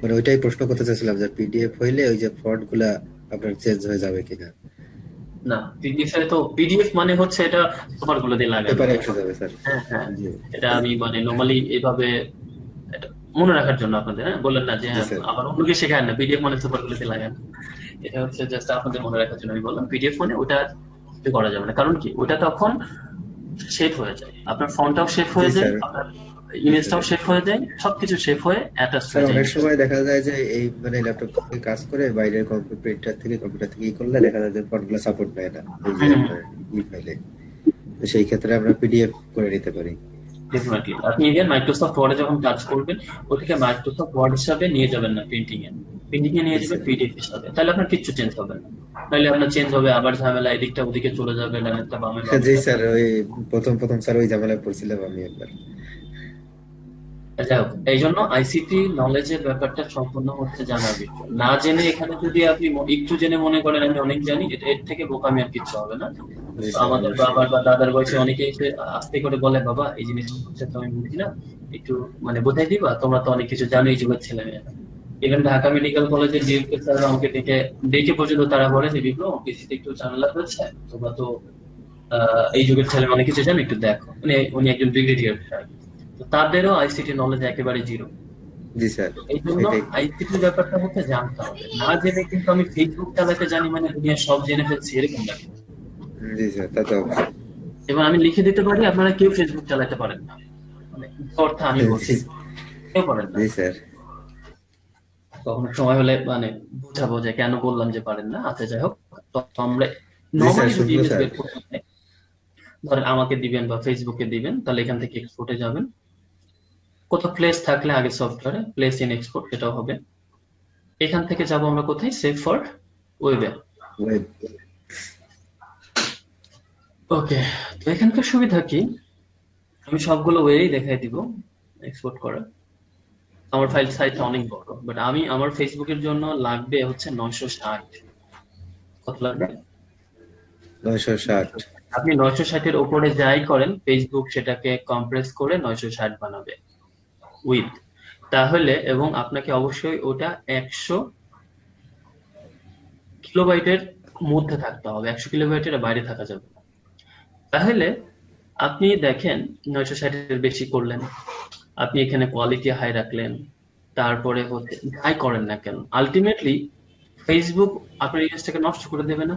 মানে ওইটাই প্রশ্ন করতে চাচ্ছিলাম যে পিডিএফ হইলে ওই যে ফন্ট গুলা আপনার চেঞ্জ হয়ে যাবে কিনা। না, পিডিএফ এ তো, পিডিএফ মানে হচ্ছে এটা সুপার গুলো দিয়ে লাগানো। পেপারে এসে যাবে স্যার। হ্যাঁ হ্যাঁ, জি। এটা আমি মানে নর্মালি এভাবে এটা মনে রাখার জন্য আপনাদের, হ্যাঁ বললেন না যে জি হ্যাঁ স্যার। আবার অন্যকে শেখায় না পিডিএফ মানে সুপার গুলোতে লাগান। এটা হচ্ছে জাস্ট আপনাদের মনে রাখার জন্য আমি বললাম, পিডিএফ মানে ওটা কিছু করা যাবে না। কারণ কি, ওটা তখন শেপ হয়ে যায়, আপনার ফন্টটাও শেপ জি হয়ে যায়, স্যার। আপনার জি স্যার। ইমেজটাও শেপ হয়ে যায়, সবকিছু শেপ হয়ে অ্যাটাচ স্যার হয়ে যায়। অনেক সময় দেখা যায় যে এই মানে ল্যাপটপ থেকে কাজ করে বাইরের কম্পিউটার থেকে ই করলে দেখা যায় যে ফন্ট গুলো সাপোর্ট পায় না ওই যে হুম, আপনার ই ফাইলে। তো সেই ক্ষেত্রে আমরা পিডিএফ করে নিতে পারি। ডেফিনেটলি। আপনি ইভেন মাইক্রোসফট ওয়ার্ডে যখন কাজ করবেন, ওটাকে মাইক্রোসফট ওয়ার্ড হিসাবে নিয়ে যাবেন না প্রিন্টিং এ, প্রিন্টিং এ নিয়ে জি যাবেন স্যার। পিডিএফ হিসাবে, তাহলে আপনার কিচ্ছু চেঞ্জ হবে না। তাহলে আপনার চেঞ্জ হবে আবার ঝামেলা, এদিকটা ওদিকে চলে যাবে, ডানেরটা বামে, জি বামেরটা স্যার, ডানে। ওই প্রথম প্রথম স্যার ওই ঝামেলায় পড়ছিলাম আমি একবার। যাই হোক, এই জন্য আইসিটি নলেজের ব্যাপারটা সম্পূর্ণ হচ্ছে জানার বিষয়। না জেনে এখানে যদি আপনি একটু জেনে মনে করেন আমি অনেক জানি, এর থেকে বোকামি আর কিচ্ছু হবে না। জি তো স্যার, আমাদের অবশ্যই। বাবার বা দাদার বয়সে অনেকে এসে আস্তে করে বলে, বাবা এই জিনিসটা হচ্ছে তো আমি বুঝি না, একটু মানে বোঝাই দিবা, তোমরা তো অনেক কিছু জানো এই যুগের ছেলে মেয়েরা। ইভেন ঢাকা মেডিকেল কলেজের ডিএমকে স্যার আমাকে ডেকে ডেকে পর্যন্ত তারা বলে যে, বিপ্লব পিসিতে একটু ঝামেলা হয়েছে, তোমরা তো এই যুগের ছেলে অনেক কিছু জানো, একটু দেখো। মানে উনি একজন ব্রিগেডিয়ার স্যার, তো তাদেরও আইসিটি নলেজ একেবারে জিরো। জি স্যার, তো এই জন্য এটাই। আইসিটির ব্যাপারটা হচ্ছে জানতে হবে। না জেনে কিন্তু আমি ফেসবুক চালাতে জানি মানে দুনিয়া সব জেনে ফেলছি এরকম লাগে। জি স্যার, তা তো অবশ্যই। এবং আমি লিখে দিতে পারি আপনারা কেউ ফেসবুক চালাতে পারেন না, মানে অর্থে আমি বলছি, জি কেউ পারেন না। জি স্যার। কখনো সময় হলে মানে বুঝাবো যে কেন বললাম যে পারেন না। আচ্ছা যাই হোক, তো আমরা জি স্যার, নর্মালি যদি শুনবো ইমেজ স্যার। বের করতে চাই, ধরেন আমাকে দিবেন বা ফেসবুকে দিবেন, তাহলে এখান থেকে এক্সপোর্টে যাবেন। কোথাও প্লেস থাকলে আগে সফটওয়্যারে প্লেস ইন এক্সপোর্ট, সেটাও হবে। এখান থেকে যাব আমরা কোথায়, সেভ ফর ওয়েবে। ওয়েব। ওকে, তো এখানকার সুবিধা কি, আমি সবগুলো ওয়েই দেখাই দিব এক্সপোর্ট করা। আমার ফাইল সাইজটা অনেক বড়, বাট আমি আমার ফেসবুকের জন্য লাগবে হচ্ছে 960। কত লাগবে? 960। আপনি 960-এর উপরে যাই করেন, ফেসবুক সেটাকে কম্প্রেস করে 960 বানাবে উইথ। তাহলে এবং আপনাকে অবশ্যই ওটা 100 কিলোবাইটের মধ্যে থাকতে হবে, 100 কিলোবাইটের বাইরে থাকা যাবে না। তাহলে আপনি দেখেন, 960-এর বেশি করলেন, আপনি এখানে কোয়ালিটি হাই রাখলেন, তারপরে হচ্ছে যাই করেন না কেন, আলটিমেটলি ফেসবুক আপনার ইমেজটাকে নষ্ট করে দেবে না?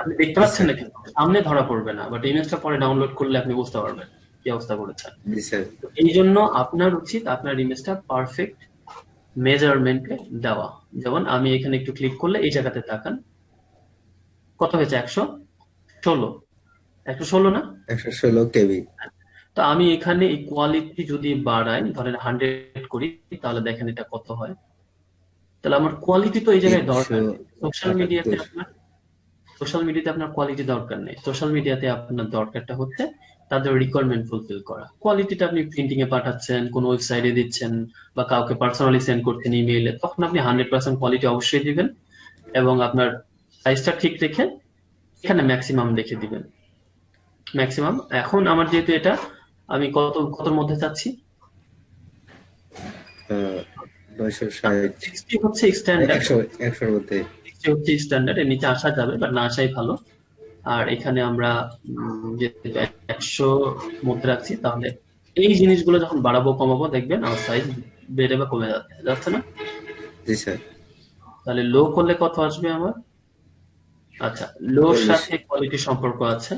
আপনি দেখতে জি পাচ্ছেন স্যার। না কিন্তু সামনে ধরা পড়বে না, বাট ইমেজটা পরে ডাউনলোড করলে আপনি বুঝতে পারবেন কি অবস্থা করেছেন। জি স্যার। তো এই জন্য আপনার উচিত আপনার ইমেজটা পারফেক্ট মেজারমেন্টে দেওয়া। যেমন আমি এখানে একটু ক্লিক করলে এই জায়গাতে তাকান, কত হয়েছে, 116। 116 না? 116 কেবি। তো আমি এখানে এই কোয়ালিটি যদি বাড়াই, ধরেন 100 করি, তাহলে দেখেন এটা কত হয়। তাহলে আমার কোয়ালিটি তো এই জায়গায় তিনশো দরকার নেই। সোশ্যাল মিডিয়াতে আটাত্তর আপনার কোয়ালিটি দরকার নেই। সোশ্যাল মিডিয়াতে আপনার দরকারটা হচ্ছে তাদের রিকোয়ারমেন্ট ফুলফিল করা। কোয়ালিটিটা আপনি প্রিন্টিং এ পাঠাচ্ছেন, কোন ওয়েবসাইটে দিচ্ছেন, বা কাউকে পার্সোনালি সেন্ড করছেন ইমেইলে, তখন আপনি 100% কোয়ালিটি অবশ্যই দিবেন। এবং আপনার সাইজটা ঠিক রেখে এখানে ম্যাক্সিমাম রেখে দিবেন। ম্যাক্সিমাম এখন আমার যেহেতু এটা, আমি কতর মধ্যে চাচ্ছি, 960। 60 হচ্ছে স্ট্যান্ডার্ড। 100 মধ্যে। 60 হচ্ছে স্ট্যান্ডার্ড, এর নিচে আসা যাবে বাট না আসাই ভালো। আর এখানে আমরা যেহেতু 100 মধ্যে রাখছি, তাহলে এই জিনিসগুলো যখন বাড়াবো কমাবো দেখবেন আমার সাইজ বেড়ে বা কমে যাচ্ছে, যাচ্ছে না? জি স্যার। তাহলে লো করলে কত আসবে আমার? আচ্ছা, লোর 40। সাথে কোয়ালিটি সম্পর্ক আছে।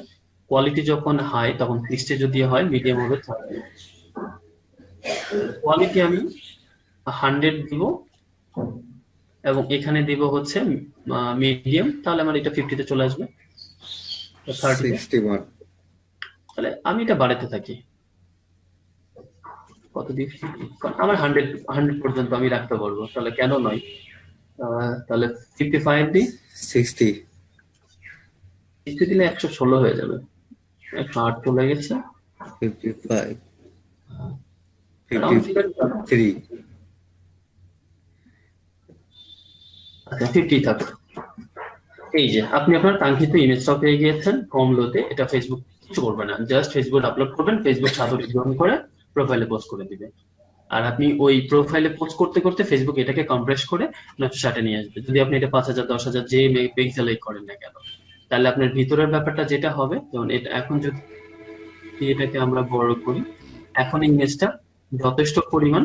কোয়ালিটি যখন হাই তখন 60 যদি হয়, মিডিয়াম হবে 30। কোয়ালিটি আমি 100 দিব, এবং এখানে দিব হচ্ছে মিডিয়াম, তাহলে আমার এটা 50-তে চলে আসবে, 30-তে। 61। তাহলে আমি এটা বাড়াতে থাকি, কত দিই, কারণ আমার 100 পর্যন্ত আমি রাখতে পারবো, তাহলে কেন নয়। তাহলে 55 দিই। 60। 60 দিলে 116 হয়ে যাবে, 108 চলে গেছে। 55। Round figure, 53। আচ্ছা 50 থাক। এই যে আপনি আপনার কাঙ্ক্ষিত ইমেজটাও পেয়ে গিয়েছেন কম লোতে। এটা ফেসবুক কিছু করবে না, জাস্ট ফেসবুক আপলোড করবেন, ফেসবুক সাদরে গ্রহণ করে প্রোফাইলে পোস্ট করে দিবে। আর আপনি ওই প্রোফাইলে পোস্ট করতে করতে ফেসবুক এটাকে কম্প্রেস করে 960 নিয়ে আসবে। যদি আপনি এটা 5000 10,000 যে পিক্সেলে করেন না কেন, তাহলে আপনার ভিতরের ব্যাপারটা যেটা হবে, যেমন এটা এখন যদি এটাকে আমরা বড় করি, এখন ইমেজটা যথেষ্ট পরিমাণ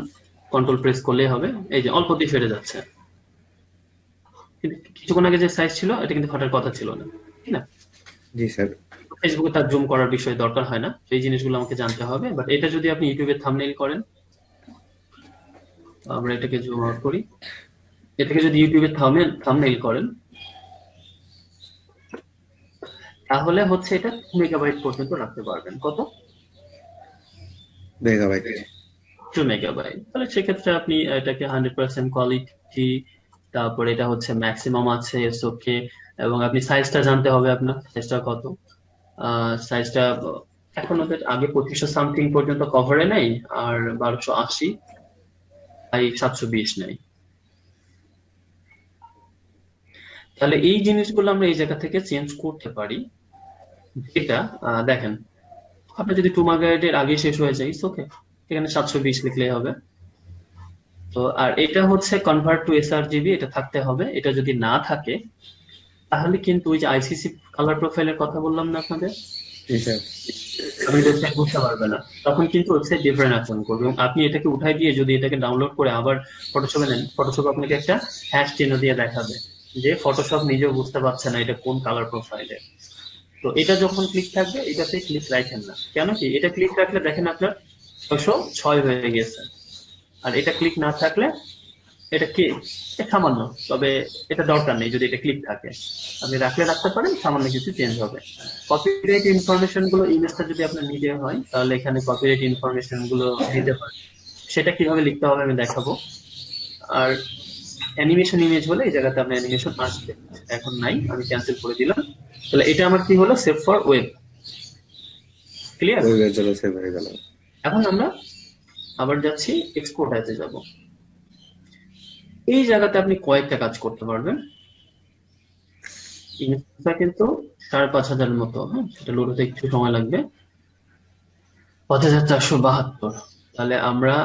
কন্ট্রোল প্রেস করলেই হবে, এই যে অল্প দিয়ে ফেটে যাচ্ছে। কিন্তু কিছুক্ষণ আগে যে সাইজ ছিল এটা কিন্তু ফাটার কথা ছিল না, ঠিক না? জি স্যার। ফেসবুকে তার জুম করার বিষয় দরকার হয় না, এই জিনিসগুলো আমাকে জানতে হবে। বাট এটা যদি আপনি ইউটিউবে থাম্বনেইল করেন, আমরা এটাকে জুম আউট করি, এটাকে যদি ইউটিউবে থাম্বনেইল করেন, তাহলে হচ্ছে এটা 2 মেগাবাইট পর্যন্ত রাখতে পারবেন। কত? মেগাবাইট। 2 মেগাবাইট, তাহলে সেক্ষেত্রে আপনি এটাকে 100% কোয়ালিটি, তারপরে এটা হচ্ছে ম্যাক্সিমাম আছে, ইটস ওকে। এবং আপনি সাইজটা জানতে হবে, আপনার সাইজটা কত। সাইজটা এখন ওদের আগে 2500 সামথিং পর্যন্ত কভারে নেই, আর 1280 বাই 720 নেই। তাহলে এই জিনিসগুলো আমরা এই জায়গা থেকে চেঞ্জ করতে পারি। এটা দেখেন, আপনার যদি 2 মেগাবাইটের আগে শেষ হয়ে যায়, ওকে, এখানে 720 লিখলেই হবে। তো আর এটা হচ্ছে কনভার্ট টু এসআরজিবি, এটা থাকতে হবে। এটা যদি না থাকে তাহলে কিন্তু ওই যে আইসিসি কালার প্রোফাইলের কথা বললাম না আপনাদের, জি স্যার। আপনি ওয়েবসাইট বুঝতে পারবে না, তখন কিন্তু ওয়েবসাইট ডিফারেন্ট আচরণ করবে। এবং আপনি এটাকে উঠাই দিয়ে যদি এটাকে ডাউনলোড করে আবার ফটোশপে নেন, ফটোশপ আপনাকে একটা হ্যাশ চিহ্ন দিয়ে দেখাবে যে ফটোশপ নিজেও বুঝতে পারছে না এটা কোন কালার প্রোফাইলের। তো এটা যখন ক্লিক থাকবে, এটাতে ক্লিক রাখেন না। কেন কি, এটা ক্লিক রাখলে দেখেন আপনার 606 হয়ে গেছে। আর এটা ক্লিক না থাকলে এটা কি, এটা সামান্য, তবে এটা দরকার নেই। যদি এটা ক্লিক থাকে আপনি রাখলে রাখতে পারেন, সামান্য কিছু চেঞ্জ হবে। কপিরাইট ইনফরমেশন গুলো, ইমেজটা যদি আপনার নিতে হয় তাহলে এখানে কপিরাইট ইনফরমেশন গুলো দিতে পারেন। সেটা কিভাবে লিখতে হবে আমি দেখাবো। আর অ্যানিমেশন ইমেজ হলে এই জায়গাতে আপনার অ্যানিমেশন আসবে, সেটা এখন নাই, আমি ক্যান্সেল করে দিলাম। তাহলে এটা আমার কি হলো, সেভ ফর ওয়েব। ক্লিয়ার? ওয়েবের জন্য সেভ হয়ে গেল। এখন আমরা আবার যাচ্ছি, এক্সপোর্ট অ্যাজে যাব। এই জায়গাতে আপনি কয়েকটা কাজ করতে পারবেন। ইমেজটা কিন্তু 5500 মতো, হ্যাঁ, সেটা লোড হতে একটু সময় লাগবে। 5472, তাহলে আমরা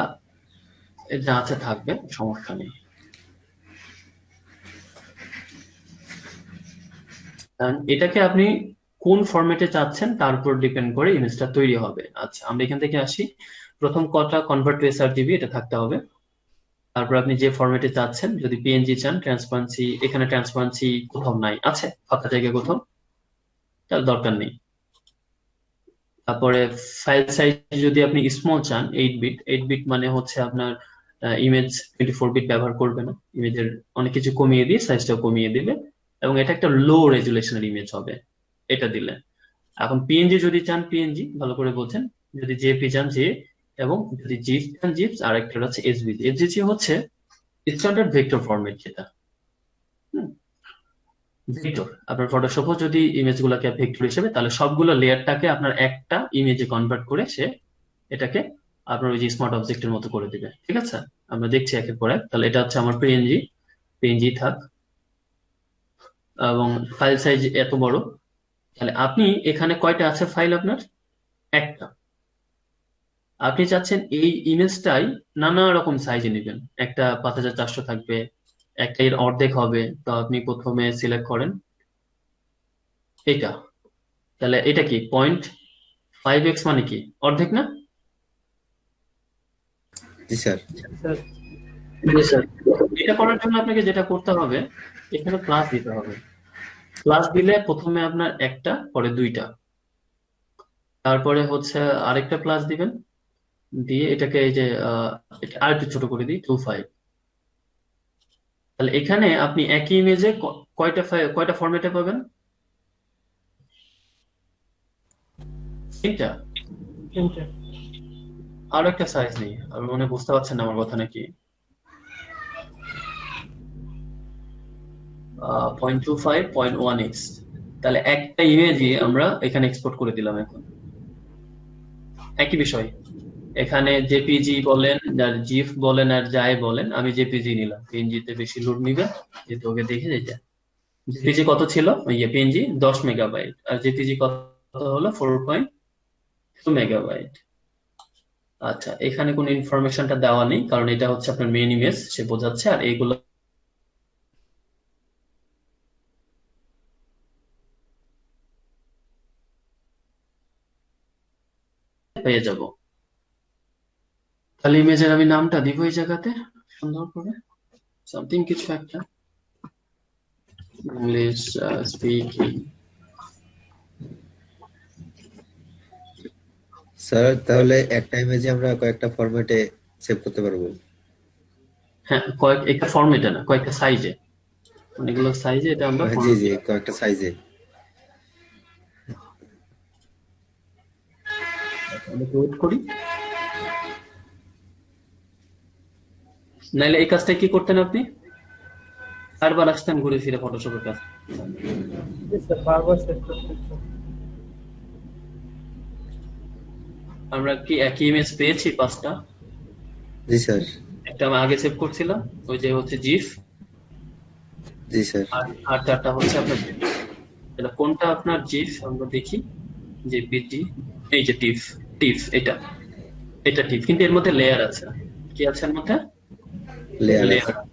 যা আছে থাকবে, সমস্যা নেই। কারণ এটাকে আপনি কোন ফরম্যাটে চাচ্ছেন তার উপর ডিপেন্ড করে ইমেজটা তৈরি হবে। আচ্ছা, আমরা এখান থেকে আসি। প্রথম কটা কনভার্ট টু এসআরজিবি, এটা থাকতে হবে। তারপর আপনি যে ফরম্যাটে চাচ্ছেন, যদি পিএনজি চান, ট্রান্সপারেন্সি, এখানে ট্রান্সপারেন্সি কোথাও নাই, আছে ফাঁকা জায়গা কোথাও, তার দরকার নেই। তারপরে ফাইল সাইজ যদি আপনি স্মল চান, 8 বিট, 8 বিট মানে হচ্ছে আপনার ইমেজ 24 বিট ব্যবহার করবে না, ইমেজের অনেক কিছু কমিয়ে দিয়ে সাইজটাও কমিয়ে দিবে, এবং এটা একটা লো রেজুলেশনের ইমেজ হবে এটা দিলে। এখন পিএনজি যদি চান, পিএনজি ভালো করে বোঝেন, যদি জেপি চান জে, এবং যদি জিপ চান জিপস, আর একটা হচ্ছে এসভিজি। এসভিজি হচ্ছে স্ট্যান্ডার্ড ভেক্টর ফরম্যাট, যেটা ভেক্টর। আপনার ফটোশপও যদি ইমেজ গুলাকে ভেক্টর হিসেবে, তাহলে সবগুলো লেয়ারটাকে আপনার একটা ইমেজে কনভার্ট করে সে এটাকে আপনার ওই যে স্মার্ট অবজেক্টের মতো করে দিবে। ঠিক আছে, আমরা দেখছি একের পর এক। তাহলে এটা হচ্ছে আমার পিএনজি, পিএনজি থাক, এবং ফাইল সাইজ এত বড়। তাহলে আপনি এখানে কয়টা আছে ফাইল আপনার? একটা। আপনি চাচ্ছেন এই ইমেজটাই নানা রকম সাইজে নেবেন, একটা 5400 থাকবে, একটা এর অর্ধেক হবে। তো আপনি প্রথমে সিলেক্ট করেন এটা। তাহলে এটা কি 0.5x, মানে কি অর্ধেক না? জি স্যার। জি স্যার। এটা করার জন্য আপনাকে যেটা করতে হবে, এখানে প্লাস দিতে হবে। প্লাস দিলে প্রথমে আপনার একটা, পরে দুইটা, তারপরে হচ্ছে আরেকটা প্লাস দিবেন, দিয়ে এটাকে এই যে এটা আরেকটু ছোট করে দিই, 25। তাহলে এখানে আপনি একই ইমেজে কয়টা কয়টা ফরম্যাটে পাবেন? তিনটা। আরো একটা সাইজ নেই, আমি মনে হয় বুঝতে পারছেন না আমার কথা নাকি? 0.25, 0.1x। তাহলে একটা ইমেজই আমরা এখানে এক্সপোর্ট করে দিলাম। এখন একই বিষয়, এখানে জেপিজি বলেন আর জিফ বলেন আর যাই বলেন, আমি জেপিজি নিলাম, পিএনজিতে বেশি লোড নিবে, যেহেতু ওকে দেখে যেটা। জেপিজি কত ছিল, ইয়ে পিএনজি 10 মেগাবাইট, আর জেপিজি কত হলো 4.2 মেগাবাইট। আচ্ছা, এখানে কোনো ইনফরমেশনটা দেওয়া নেই, কারণ এটা হচ্ছে আপনার মেইন ইমেজ, সে বোঝাচ্ছে। আর এইগুলো পেয়ে যাব। তাহলে ইমেজের আমি নামটা দিব এই জায়গাতে সুন্দর করে, সামথিং কিছু একটা, ইংলিশ স্পিকিং। স্যার তাহলে একটা ইমেজে আমরা কয়েকটা ফরম্যাটে সেভ করতে পারবো? হ্যাঁ, একটা ফরম্যাটে না, কয়েকটা সাইজে, অনেকগুলো সাইজে এটা আমরা জি ফরম্যাট। জি, কয়েকটা সাইজে। আমরা ওয়েট করি। নাইলে এই কাজটা কি করতেন আপনি? বারবার আসতেন ঘুরে ফিরে ফটোশপের কাজ। জি স্যার, বারবার সেভ করতে হচ্ছে। আমরা কি একই ইমেজ পেয়েছি 5টা? জি স্যার। একটা আমি আগে সেভ করছিলাম, ওই যে হচ্ছে জিফ, জি স্যার। আর আর 4টা হচ্ছে আপনার JPG। তাহলে কোনটা আপনার জিফ আমরা দেখি। জেপিজি, এই যে টিফ, টিফ এটা, এটা টিফ, কিন্তু এর মধ্যে লেয়ার আছে। কি আছে এর মধ্যে? Layer layer. আছে।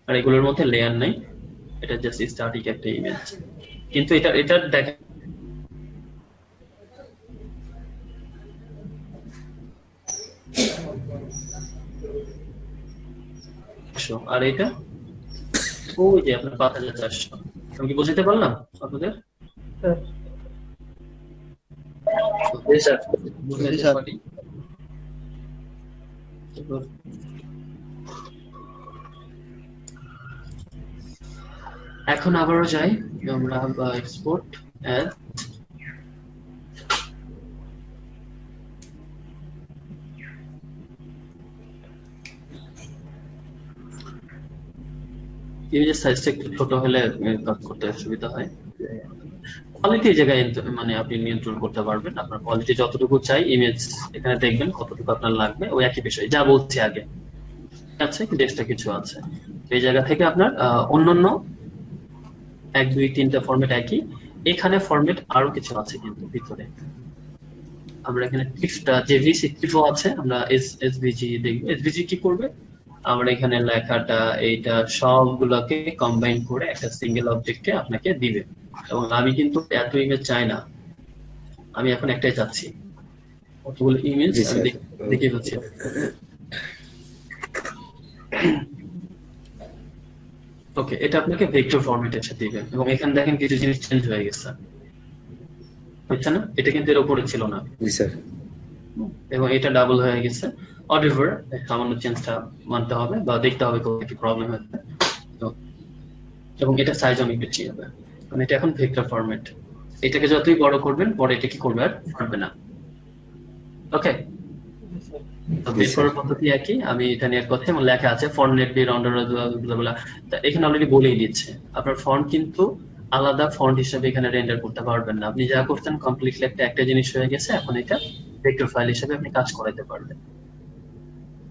আর এগুলোর মধ্যে লেয়ার নাই, এটা জাস্ট স্ট্যাটিক একটা ইমেজ। কিন্তু এটা দেখা, আর এটা ওই যে আপনার 5,400। আমি কি বোঝাতে পারলাম আপনাদের? স্যার, বেশ, আর জি বুঝাতে স্যার। পারি। এখন আবারও যাই আমরা এক্সপোর্ট অ্যাজ, ইমেজের সাইজটা একটু ছোট হলে কাজ করতে সুবিধা হয়। কোয়ালিটি জায়গায় মানে আপনি নিয়ন্ত্রণ করতে পারবেন, আপনার কোয়ালিটি যতটুকু চাই ইমেজ এখানে দেখবেন কতটুকু আপনার লাগবে, ওই একই বিষয় যা বলছি আগে আছে, কিন্তু এক্সট্রা কিছু আছে। তো এই জায়গা থেকে আপনার অন্যান্য 1 2 3টা ফরম্যাট একই, এখানে ফরম্যাট আরো কিছু আছে কিন্তু ভিতরে। আমরা এখানে টিফটা জেভিসি টিফও আছে, আমরা এসভিজি দেখব। এসভিজি কি করবে? আমরা এখানে লেখাটা এইটা সবগুলোকে কম্বাইন করে একটা সিঙ্গেল অবজেক্টে আপনাকে দিবে। এবং আমি কিন্তু এত ইমেজ চাই না, আমি এখন একটাই চাচ্ছি। কতগুলো ইমেজ জি আমি স্যার। দেখিয়ে দিচ্ছি। ওকে, এটা আপনাকে ভেক্টর ফরম্যাটে এসে দিবে, এবং এখানে দেখেন কিছু জিনিস চেঞ্জ হয়ে গেছে, হচ্ছে না? এটা কিন্তু এর উপরে ছিল না, জি স্যার। এবং এটা ডাবল হয়ে গেছে। অডিভার সামান্য চেঞ্জটা মানতে হবে বা দেখতে হবে কোথাও কি প্রবলেম হচ্ছে। তো এবং এটা সাইজ অনেক বেশি হবে, কারণ এটা এখন ভেক্টর ফরম্যাট। এটাকে যতই বড় করবেন পরে এটা কি করবে? আর পারবে না। ওকে, তো জি বের স্যার। করার পদ্ধতি একই, আমি এটা নিয়ে কথা, এবং লেখা আছে ফন্ট বি রাউন্ডার বলা, এখানে অলরেডি বলেই দিচ্ছে। আপনার ফন্ট কিন্তু আলাদা ফন্ট হিসেবে এখানে রেন্ডার করতে পারবেন না, আপনি যা করতেন কমপ্লিটলি একটা জিনিস হয়ে গেছে, এখন এটা ভেক্টর ফাইল হিসেবে আপনি কাজ করাতে পারবেন।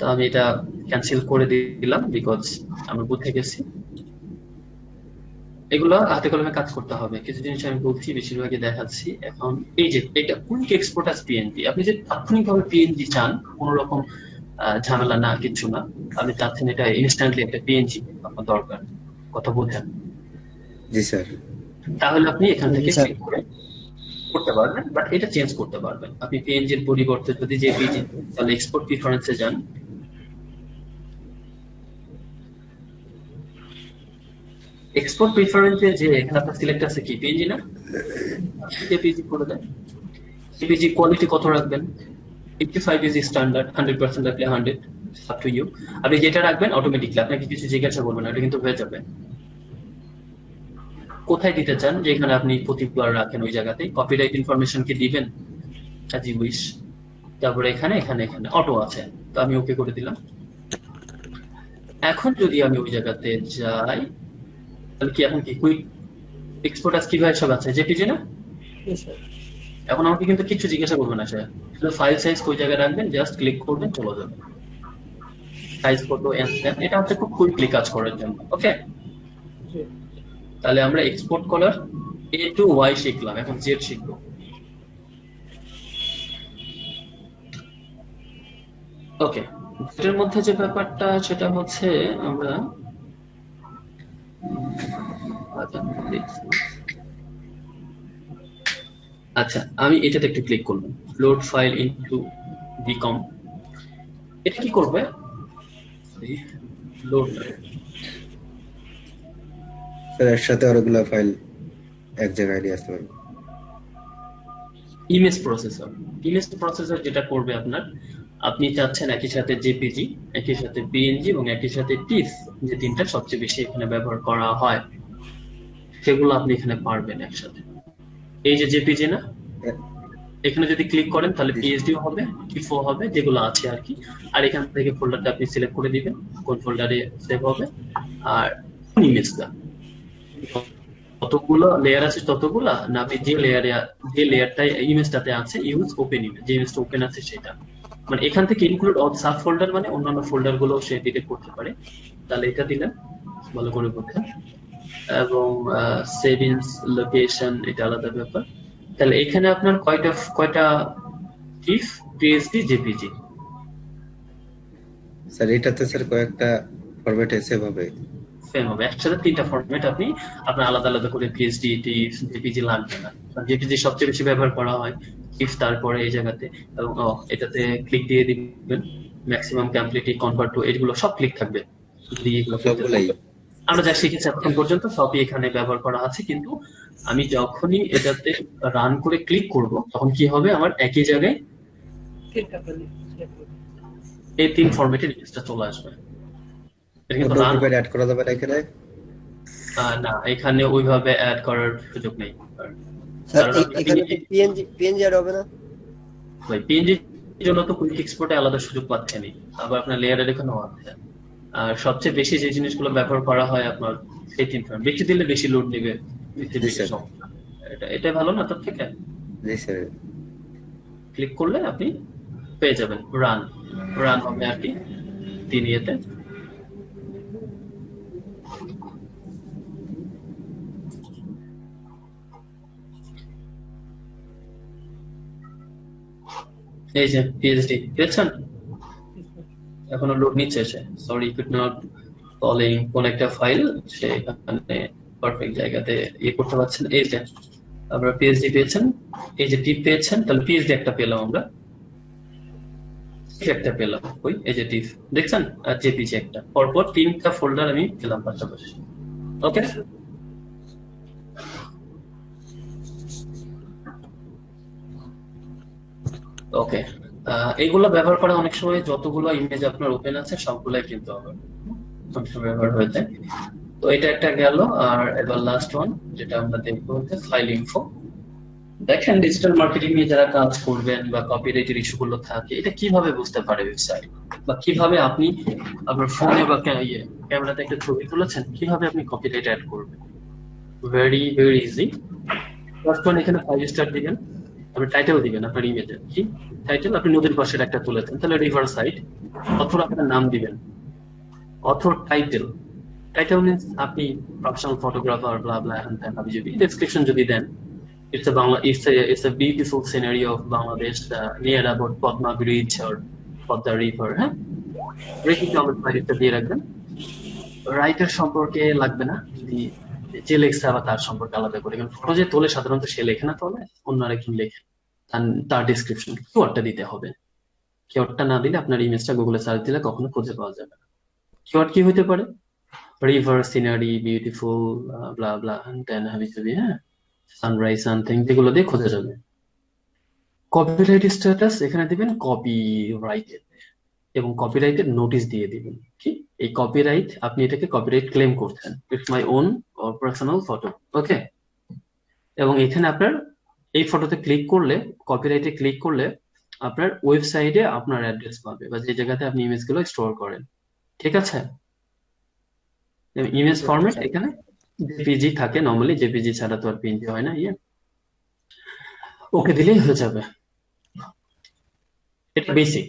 তো আমি এটা ক্যান্সেল করে দিলাম, বিকজ আমি বুঝে গেছি এগুলো হাতে কলমে কাজ করতে হবে। কিছু জিনিস আমি বলছি, বেশিরভাগই দেখাচ্ছি। এখন এই যে এটা কুইক এক্সপোর্ট আস পিএনজি, আপনি যে তাৎক্ষণিকভাবে পিএনজি চান, কোন রকম ঝামেলা না, কিছু না। আপনি চাচ্ছেন এটা ইনস্ট্যান্টলি একটা পিএনজি আপনার দরকার, কথা বলছেন, জি স্যার। তাহলে আপনি এখান জি থেকে স্যার। ক্লিক করে করতে পারবেন, বাট এটা চেঞ্জ করতে পারবেন। আপনি পিএনজির পরিবর্তে যদি জেপিজি, তাহলে এক্সপোর্ট প্রিফারেন্সে যান। এক্সপোর্ট প্রিফারেন্সে যে এখানে আপনার সিলেক্ট আছে কি পিএনজি না, জেপিজি করে দেন। জেপিজি কোয়ালিটি কত রাখবেন? 85 ইজ স্ট্যান্ডার্ড, 100% রাখলে 100, আপ টু ইউ। আপনি যেটা রাখবেন অটোমেটিকলি আপনাকে কিছু জিজ্ঞাসা করবেন, এটা কিন্তু হয়ে যাবে। কোথায় দিতে চান, যেখানে আপনি প্রতিবার রাখেন ওই জায়গাতে কপিরাইট ইনফরমেশন কি দিবেন, অ্যাজ ইউ উইশ। তারপরে এখানে এখানে এখানে অটো আছে, তো আমি ওকে করে দিলাম। এখন যদি আমি ওই জায়গাতে যাই, তাহলে কি এখন কি কুইক এক্সপোর্ট আজ কিভাবে সব আছে জেপিজি না? জি স্যার। এখন আমাকে কিন্তু কিছু জিজ্ঞাসা করবে না, স্যার শুধু ফাইল সাইজ কোই জায়গায় রাখবেন, জাস্ট ক্লিক করবেন, চলে যাবে। সাইজ কত, এটা হচ্ছে খুব কুইকলি কাজ করার জন্য। ওকে, জি। তাহলে আমরা এক্সপোর্ট করার এ টু ওয়াই শিখলাম, এখন জেড শিখবো। ওকে, এটার মধ্যে যে ব্যাপারটা সেটা হচ্ছে আমরা আচ্ছা, আমি এটাতে একটু ক্লিক করলাম, লোড ফাইল ইনটু বিকম। এটা কি করবে? লোড স্যার একসাথে অনেকগুলো ফাইল এক জায়গায় নিয়ে আসতে পারবো। Image processor. ইমেজ প্রসেসর যেটা করবে আপনার, আপনি চাচ্ছেন একই সাথে জেপিজি, একই সাথে পিএনজি এবং একই সাথে টিফ, যে তিনটা সবচেয়ে বেশি এখানে ব্যবহার করা হয়, সেগুলো আপনি এখানে পারবেন একসাথে। এই যে জেপিজি না, এখানে যদি ক্লিক করেন তাহলে পিএইচডি হবে, টিফও হবে, যেগুলো আছে আর কি। আর এখান থেকে ফোল্ডারটা আপনি সিলেক্ট করে দিবেন কোন ফোল্ডারে সেভ হবে আর কোন ইমেজটা, কতগুলো লেয়ার আছে ততগুলা, না আপনি যে লেয়ারটা ইমেজটাতে আছে ইউজ ওপেন ইমেজ, যে ইমেজটা ওপেন আছে সেটা। মানে এখান থেকে ইনক্লুড অল সাব ফোল্ডার, মানে অন্যান্য ফোল্ডার গুলো সে ডিলিট করতে পারে। তাহলে এটা দিলেন, ভালো করে বুঝছেন। এবং সেভিংস লোকেশন এটা আলাদা ব্যাপার। তাহলে এখানে আপনার কয়টা টিফ, পিএসডি, জেপিজি স্যার এটাতে স্যার কয়েকটা ফরম্যাটে সেভ হবে। সেম হবে, একসাথে 3টা ফরম্যাট। আপনি আপনার আলাদা আলাদা করে পিএসডি, টিফ, জেপিজি লাগবে না। জেপিজি সবচেয়ে বেশি ব্যবহার করা হয়, টিফ তারপরে এই জায়গাতে। এবং এটাতে ক্লিক দিয়ে দিবেন, ম্যাক্সিমাম কমপ্লিটলি কনভার্ট টু, এগুলো সব ক্লিক থাকবে। যদি এগুলো করতে সবগুলাই থাকেন, আমরা যা শিখেছি এখন পর্যন্ত সবই এখানে ব্যবহার করা আছে। কিন্তু আমি যখনই এটাতে রান করে ক্লিক করব তখন কি হবে, আমার একই জায়গায় তিনটা পেলে এই 3 ফরম্যাটের লিস্টটা চলে আসবে। এটা কিন্তু অন্য রান গ্রুপে অ্যাড করা যাবে না এখানে। না, এখানে ওইভাবে অ্যাড করার সুযোগ নেই। স্যার কারণ আপনি এখানে কি পিএনজি অ্যাড হবে না? পিএনজি জন্য তো কুইক এক্সপোর্টে আলাদা সুযোগ পাচ্ছেনই, আবার আপনার লেয়ারের এখানেও আছে। আর সবচেয়ে বেশি যে জিনিসগুলো ব্যবহার করা হয় আপনার সেই 3 ফরম্যাট। বেশি দিলে বেশি লোড নেবে, বেশি জি স্যার। সমস্যা। এটাই ভালো না তার থেকে? জি স্যার। ক্লিক করলে আপনি পেয়ে যাবেন, রান হবে আর কি 3 ইয়েতে। এই যে পিএইচডি পেয়েছেন, এখনো লোড নিচ্ছে সে। সরি, কুড নট কলিং কোন একটা ফাইল, সে এখানে পারফেক্ট জায়গাতে ইয়ে করতে পারছেন। এই যে আপনারা পিএইচডি পেয়েছেন, এই যে টিপ পেয়েছেন, তাহলে পিএইচডি একটা পেলাম আমরা, একটা পেলাম, ওই এই যে টিপ দেখছেন, আর জেপিজি একটা, পরপর 3টা ফোল্ডার আমি পেলাম পাশাপাশি। ওকে, ওকে। এইগুলো ব্যবহার করা অনেক সময় যতগুলো ইমেজ আপনার ওপেন আছে সবগুলাই কিন্তু হবে, ব্যবহার হয়ে যায়। তো এটা একটা গেল। আর এবার লাস্ট ওয়ান যেটা আমরা দেখবো হচ্ছে ফাইল ইনফো। দেখেন ডিজিটাল মার্কেটিং নিয়ে যারা কাজ করবেন বা কপিরাইটের ইস্যু গুলো থাকে, এটা কিভাবে বুঝতে পারে ওয়েবসাইট, বা কিভাবে আপনি আপনার ফোনে বা ক্যামেরাতে একটা ছবি তুলেছেন, কিভাবে আপনি কপিরাইট অ্যাড করবেন? Very very easy. First one, এখানে 5 স্টার দিবেন, আপনি টাইটেল দিবেন আপনার ইমেজের। কি টাইটেল? আপনি নদীর পাশের একটা তুলেছেন, তাহলে রিভার সাইড। অথর আপনার নাম দিবেন, অথর টাইটেল। টাইটেল মিন্স আপনি professional photographer blah blah and then আপনি যদি ডেসক্রিপশন যদি দেন, it's a beautiful scenery of Bangladesh near about Padma Bridge or Padma River. হ্যাঁ, রেখে আমাদের দিয়ে রাখবেন। রাইটার সম্পর্কে লাগবে না, যদি যে লেখছে আবার তার সম্পর্কে আলাদা করে। কারণ ফটো যে তোলে সাধারণত সে লেখে না, তোলে অন্যরা কি লেখে, তার ডিসক্রিপশন কিওয়ার্ডটা দিতে হবে। কিওয়ার্ডটা না দিলে আপনার ইমেজটা গুগলে সার্চ দিলে কখনো খুঁজে পাওয়া যাবে না। কিওয়ার্ড কি হতে পারে? রিভার, সিনারি, বিউটিফুল, ব্লা ব্লা দেন হাবিজাবি, হ্যাঁ, সানরাইজ, সামথিং, যেগুলো দিয়ে খোঁজা যাবে। কপিরাইট স্ট্যাটাস এখানে দিবেন কপিরাইটেড, এবং কপিরাইটের নোটিশ দিয়ে দিবেন। কি এই কপিরাইট, আপনি এটাকে কপিরাইট ক্লেম করছেন, it's my own or personal photo. Okay, এবং এখানে আপনার এই ফটোতে ক্লিক করলে, কপিরাইটে ক্লিক করলে আপনার ওয়েবসাইটে আপনার অ্যাড্রেস পাবে বা যে জায়গাতে আপনি ইমেজগুলো স্টোর করেন। ঠিক আছে, ইমেজ ফরম্যাট এখানে জেপিজি থাকে নরমালি, জেপিজি ছাড়া তো আর পিএনজি হয় না। ওকে দিলেই হয়ে যাবে। এটা বেসিক।